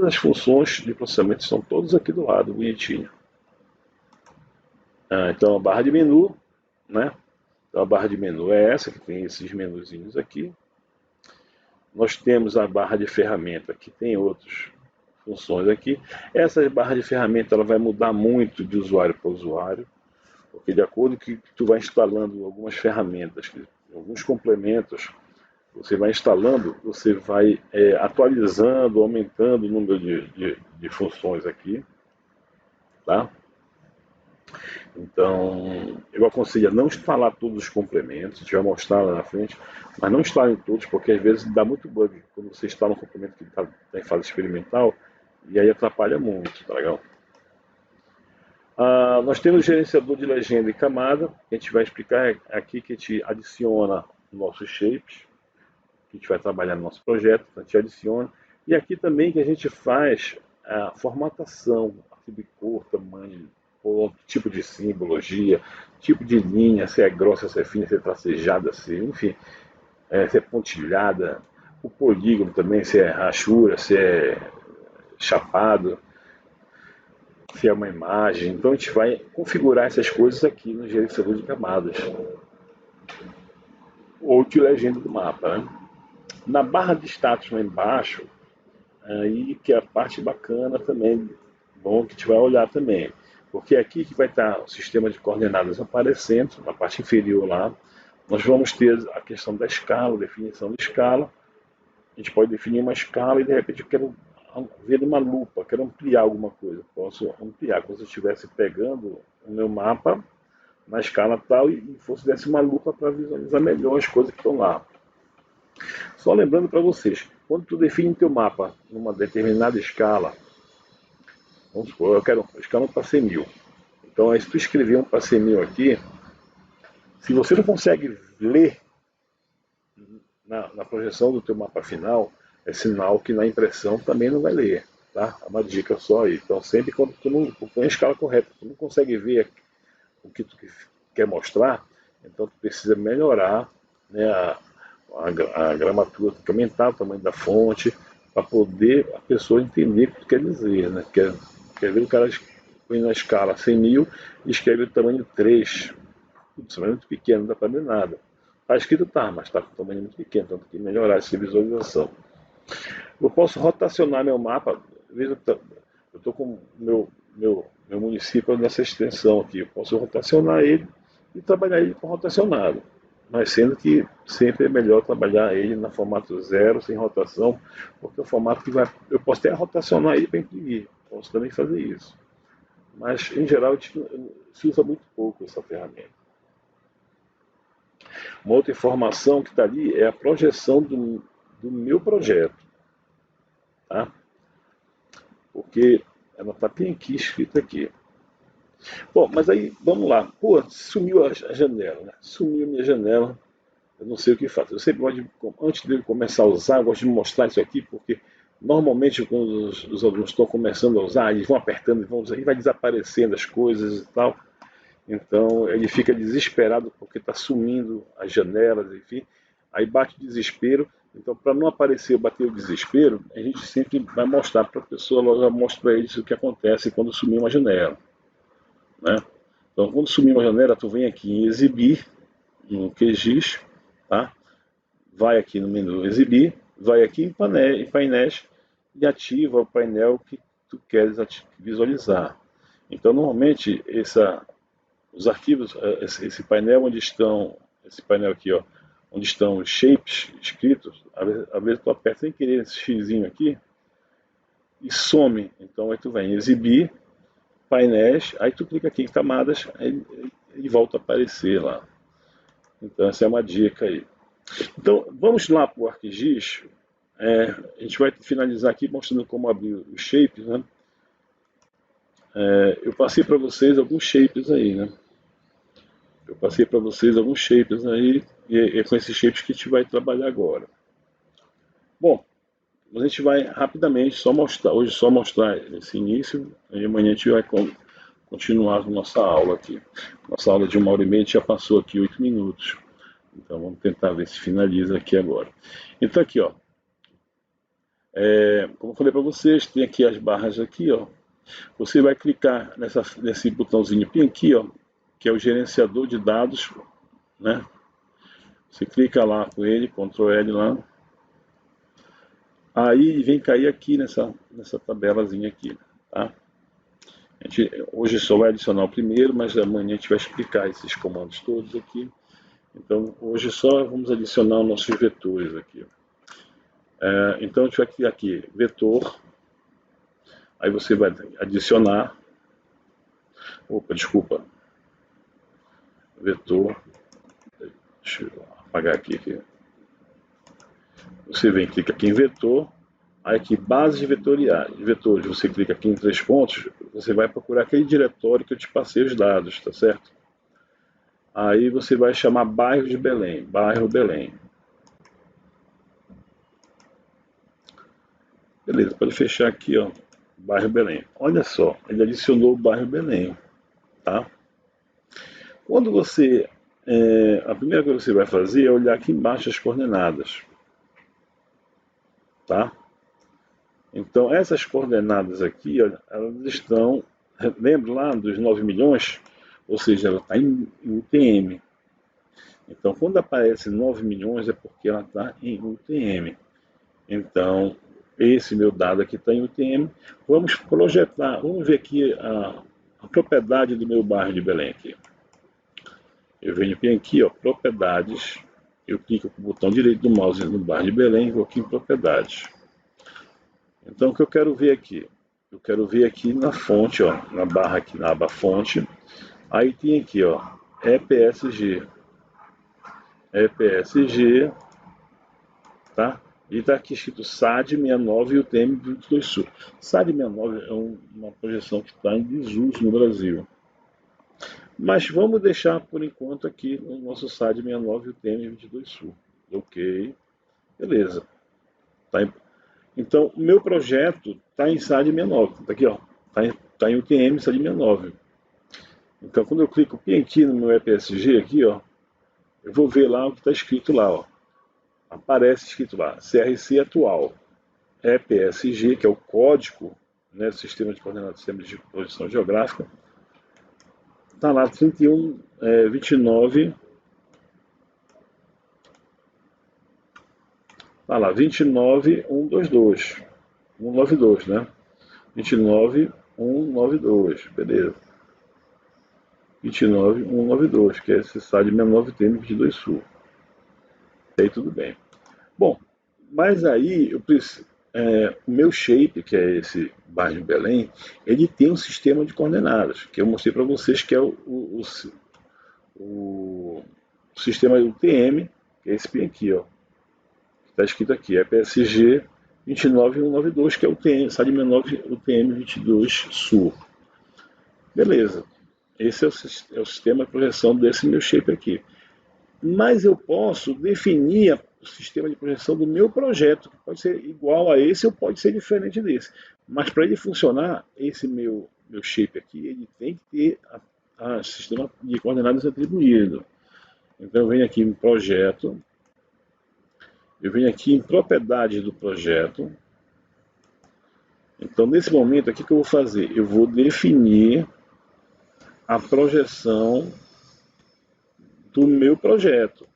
as funções de processamento, estão todas aqui do lado, bonitinho. Então a barra de menu, né? Então a barra de menu é essa, que tem esses menuzinhos aqui. Nós temos a barra de ferramenta, que tem outras funções aqui. Essa barra de ferramenta ela vai mudar muito de usuário para usuário, porque de acordo com que tu vai instalando algumas ferramentas, alguns complementos, você vai instalando, você vai atualizando, aumentando o número de funções aqui, tá? Então, eu aconselho a não instalar todos os complementos, a gente vai mostrar lá na frente, mas não instalem todos, porque às vezes dá muito bug quando você instala um complemento que está em fase experimental, e aí atrapalha muito, tá legal? Nós temos o gerenciador de legenda e camada, que a gente vai explicar aqui, que a gente adiciona nossos shapes, que a gente vai trabalhar no nosso projeto, então a gente adiciona. E aqui também que a gente faz a formatação, arquivo de cor, tamanho, tipo de simbologia, tipo de linha, se é grossa, se é fina, se é tracejada, enfim, se é pontilhada, o polígono também, se é rachura, se é chapado, se é uma imagem. Então a gente vai configurar essas coisas aqui no gerenciador de camadas ou de legenda do mapa, né? Na barra de status lá embaixo, aí que é a parte bacana também, bom que a gente vai olhar também, porque é aqui que vai estar o sistema de coordenadas aparecendo, na parte inferior lá, nós vamos ter a questão da escala, definição de escala, a gente pode definir uma escala e de repente eu quero ver uma lupa, quero ampliar alguma coisa, posso ampliar, como se eu estivesse pegando o meu mapa na escala tal e desse uma lupa para visualizar melhor as coisas que estão lá. Só lembrando para vocês, quando tu define teu mapa numa determinada escala, vamos supor, eu quero a escala para ser 1000. Então, aí, se tu escrever um para ser 1000 aqui, se você não consegue ler na projeção do teu mapa final, é sinal que na impressão também não vai ler, tá? É uma dica só aí. Então sempre quando tu não põe a escala correta, tu não consegue ver o que tu quer mostrar, então tu precisa melhorar, né, a gramatura, tem que aumentar o tamanho da fonte, para poder a pessoa entender o que tu quer dizer, né? Quer ver o cara põe na escala 100.000 e escreve o tamanho 3. Isso é muito pequeno, não dá para ver nada. Está escrito, tá, mas está com tamanho muito pequeno, então tem que melhorar essa visualização. Eu posso rotacionar meu mapa, veja, eu estou com meu município nessa extensão aqui, eu posso rotacionar ele e trabalhar ele com rotacionado. Mas sendo que sempre é melhor trabalhar ele no formato zero, sem rotação, porque é o formato que vai. Eu posso até rotacionar ele para imprimir, posso também fazer isso. Mas em geral se usa muito pouco essa ferramenta. Uma outra informação que está ali é a projeção do meu projeto, tá? Porque ela está bem aqui, escrita aqui. Bom, mas aí, vamos lá. Pô, sumiu a janela, né? Sumiu a minha janela, eu não sei o que faço. Eu sempre gosto de, antes de começar a usar, eu gosto de mostrar isso aqui, porque normalmente quando os alunos estão começando a usar, eles vão apertando, e vai desaparecendo as coisas e tal. Então ele fica desesperado porque está sumindo as janelas, enfim. Aí bate o desespero. Então, para não aparecer, bater o desespero, a gente sempre vai mostrar para a pessoa, logo mostra para eles o que acontece quando sumir uma janela, né? Então, quando sumir uma janela, tu vem aqui em exibir, no QGIS, tá? Vai aqui no menu exibir, vai aqui em painéis e ativa o painel que tu queres visualizar. Então, normalmente, os arquivos, esse painel onde estão, esse painel aqui, ó, onde estão os shapes escritos, às vezes tu aperta sem querer esse xizinho aqui e some. Então aí tu vem exibir, painéis, aí tu clica aqui em camadas, aí ele volta a aparecer lá. Então essa é uma dica aí. Então vamos lá para o ArcGIS. A gente vai finalizar aqui mostrando como abrir os shapes, né? Eu passei para vocês alguns shapes aí, né? Eu passei para vocês alguns shapes aí, e é com esses shapes que a gente vai trabalhar agora. Bom, a gente vai rapidamente só mostrar, hoje só mostrar esse início, e amanhã a gente vai continuar a nossa aula aqui. Nossa aula de 1h30 já passou aqui 8 minutos. Então vamos tentar ver se finaliza aqui agora. Então aqui, ó. Como eu falei para vocês, tem aqui as barras aqui, ó. Você vai clicar nesse botãozinho aqui, ó, que é o gerenciador de dados, né? Você clica lá com ele, Ctrl L lá. Aí vem cair aqui nessa tabelazinha aqui, tá? A gente hoje só vai adicionar o primeiro, mas amanhã a gente vai explicar esses comandos todos aqui. Então hoje só vamos adicionar os nossos vetores aqui. Então a gente vai criar aqui vetor. Aí você vai adicionar. Opa, desculpa. Vetor. Deixa eu apagar aqui. Você vem, clica aqui em vetor. Aí aqui, base de vetores, você clica aqui em 3 pontos, você vai procurar aquele diretório que eu te passei os dados, tá certo? Aí você vai chamar bairro de Belém, bairro Belém. Beleza, pode fechar aqui, ó, bairro Belém. Olha só, ele adicionou o bairro Belém, tá? Quando você, a primeira coisa que você vai fazer é olhar aqui embaixo as coordenadas, tá? Então essas coordenadas aqui, ó, elas estão, lembra lá dos 9 milhões? Ou seja, ela está em UTM. Então, quando aparece 9 milhões é porque ela está em UTM. Então, esse meu dado aqui está em UTM. Vamos projetar, vamos ver aqui a propriedade do meu bairro de Belém aqui. Eu venho bem aqui, ó, propriedades. Eu clico com o botão direito do mouse no bairro de Belém e vou aqui em propriedades. Então, o que eu quero ver aqui? Eu quero ver aqui na fonte, ó, na barra aqui, na aba fonte. Aí tem aqui, ó, EPSG. EPSG, tá? E está aqui escrito SAD69 e o TM22 Sul. SAD69 é uma projeção que está em desuso no Brasil. Mas vamos deixar por enquanto aqui o nosso SAD69 e o TM22 Sul. Ok. Beleza. Tá em... Então, o meu projeto está em SAD 69. Está aqui, ó. Tá em UTM SAD 69. Então, quando eu clico bem aqui no meu EPSG, aqui, ó, eu vou ver lá o que está escrito lá, ó. Aparece escrito lá, CRC atual, EPSG, que é o código, né, do Sistema de Coordenadas de Posição Geográfica. Está lá 31, 29, está lá 29122, 192, né? 29192, beleza. 29192, que é esse SAD 69 TM 22 Sul. E aí tudo bem. Bom, mas aí eu preciso, o meu shape, que é esse bairro de Belém, ele tem um sistema de coordenadas, que eu mostrei para vocês, que é o sistema UTM, que é esse bem aqui, ó. Está escrito aqui, EPSG 29192, que é o UTM, SAD 69 UTM 22 Sul. Beleza. Esse é o sistema de projeção desse meu shape aqui. Mas eu posso definir o sistema de projeção do meu projeto, que pode ser igual a esse ou pode ser diferente desse. Mas para ele funcionar, esse meu shape aqui, ele tem que ter a sistema de coordenadas atribuído. Então eu venho aqui em projeto, eu venho aqui em propriedades do projeto. Então nesse momento aqui, o que eu vou fazer? Eu vou definir a projeção do meu projeto.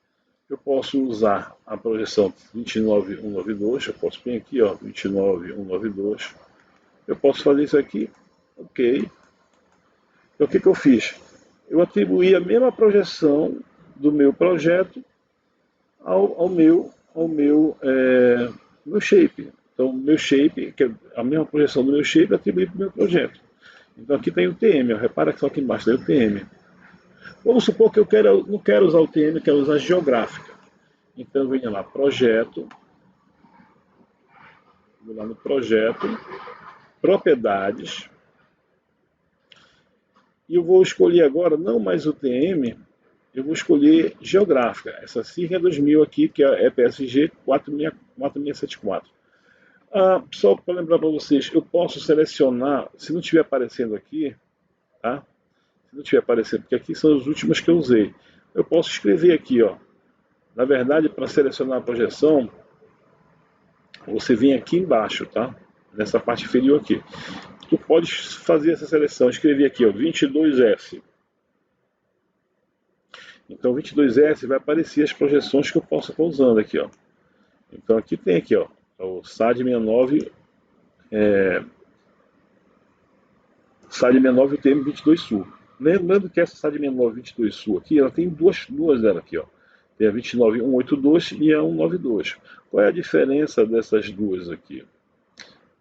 Eu posso usar a projeção 29192, eu posso vir aqui, ó, 29192. Eu posso fazer isso aqui, ok. Então o que eu fiz? Eu atribuí a mesma projeção do meu projeto ao meu shape. Então, meu shape, que é a mesma projeção do meu shape, atribuí para o meu projeto. Então aqui tem o TM, ó, repara que só aqui embaixo tem o TM. Vamos supor que eu não quero usar o TM, eu quero usar geográfica. Então eu venho lá, projeto, vou lá no projeto, propriedades, e eu vou escolher agora não mais o TM, eu vou escolher geográfica, essa sigla 2000 aqui, que é EPSG 4674. Só para lembrar para vocês, eu posso selecionar, se não estiver aparecendo aqui, tá? Se não estiver aparecendo, porque aqui são as últimas que eu usei, eu posso escrever aqui, ó. Na verdade, para selecionar a projeção, você vem aqui embaixo, tá? Nessa parte inferior aqui. Tu pode fazer essa seleção, escrever aqui, ó, 22S. Então, 22S vai aparecer as projeções que eu posso estar usando aqui, ó. Então, aqui tem aqui, ó, o SAD 69, SAD 69 UTM 22 Sul. Lembrando que essa SAD 69 22 Sul aqui, ela tem duas dela aqui, ó. Tem a 29182 e a 192. Qual é a diferença dessas duas aqui?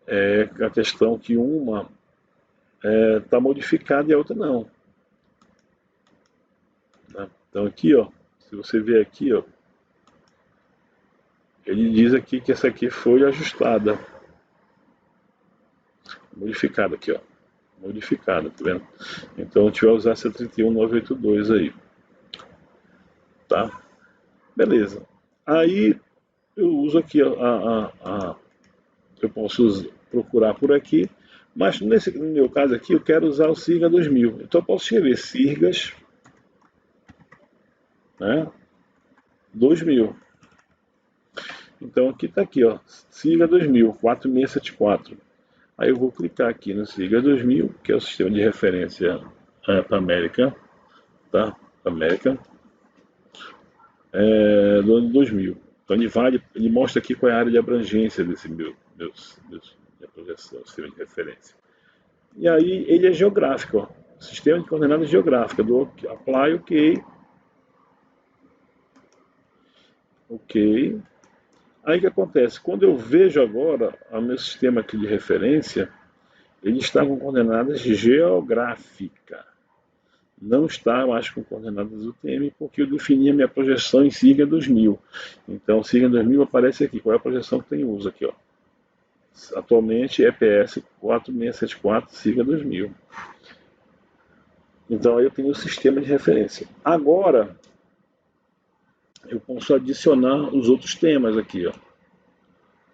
É a questão que uma está modificada e a outra não. Então aqui, ó, se você ver aqui, ó, ele diz aqui que essa aqui foi ajustada, modificada aqui, ó, modificada, tá vendo? Então a gente vai usar essa 31982 aí, tá? Beleza. Aí eu uso aqui eu posso procurar por aqui, mas no meu caso aqui eu quero usar o SIRGA 2000. Então eu posso escrever SIRGAS, né, 2000. Então aqui está aqui, ó, SIRGA 2000, 4674. Aí eu vou clicar aqui no SIRGA 2000, que é o sistema de referência para América, tá? América, do ano 2000. Então ele mostra aqui qual é a área de abrangência desse minha projeção, sistema de referência. E aí ele é geográfico, ó, sistema de coordenadas geográfica, do apply, ok. Ok. Aí o que acontece? Quando eu vejo agora o meu sistema aqui de referência, ele está com coordenadas geográfica. Não está mais com coordenadas UTM, porque eu defini a minha projeção em SIRGA 2000. Então, SIRGA 2000 aparece aqui. Qual é a projeção que tem uso aqui, ó? Atualmente, EPS 4674, SIRGA 2000. Então, aí eu tenho o sistema de referência. Agora, eu posso adicionar os outros temas aqui, ó.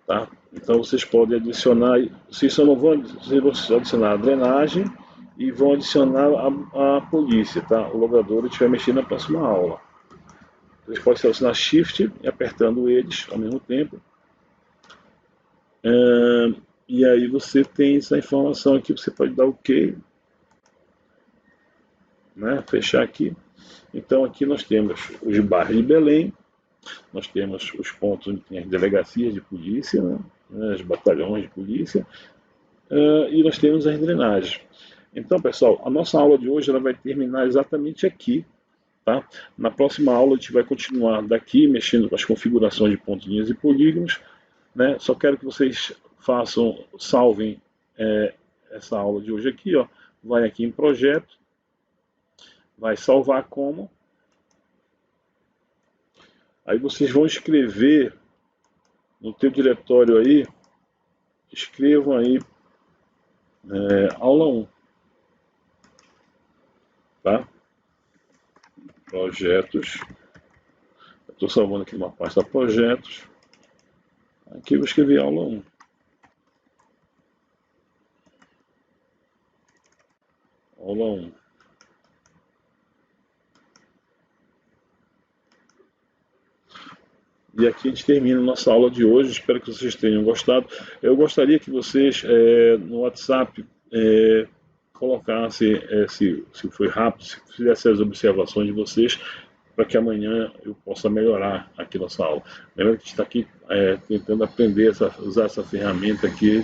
tá? Então vocês podem adicionar, vocês só não vão, vocês vão adicionar a drenagem e vão adicionar a polícia, tá? O logador a gente vai mexer na próxima aula. Vocês podem selecionar Shift e apertando eles ao mesmo tempo. E aí você tem essa informação aqui, você pode dar OK, né? Fechar aqui. Então aqui nós temos os bairros de Belém, nós temos os pontos onde tem as delegacias de polícia, né? Os batalhões de polícia, e nós temos as drenagens. Então, pessoal, a nossa aula de hoje ela vai terminar exatamente aqui. Tá? Na próxima aula a gente vai continuar daqui, mexendo com as configurações de pontos, linhas e polígonos. Né? Só quero que vocês salvem essa aula de hoje aqui. Ó. Vai aqui em projeto, vai salvar como. Aí vocês vão escrever no teu diretório aí, escrevam aí aula 1. Tá? Projetos. Estou salvando aqui uma pasta projetos. Aqui eu vou escrever aula 1. Aula 1. E aqui a gente termina a nossa aula de hoje. Espero que vocês tenham gostado. Eu gostaria que vocês no WhatsApp colocassem, se foi rápido, se fizessem as observações de vocês, para que amanhã eu possa melhorar aqui nossa aula. Lembrando que a gente está aqui tentando aprender a usar essa ferramenta aqui,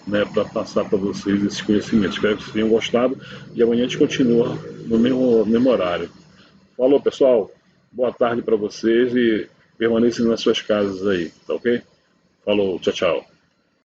né, para passar para vocês esses conhecimentos. Espero que vocês tenham gostado e amanhã a gente continua no mesmo horário. Falou, pessoal. Boa tarde para vocês e permaneçam nas suas casas aí, tá ok? Falou, tchau, tchau.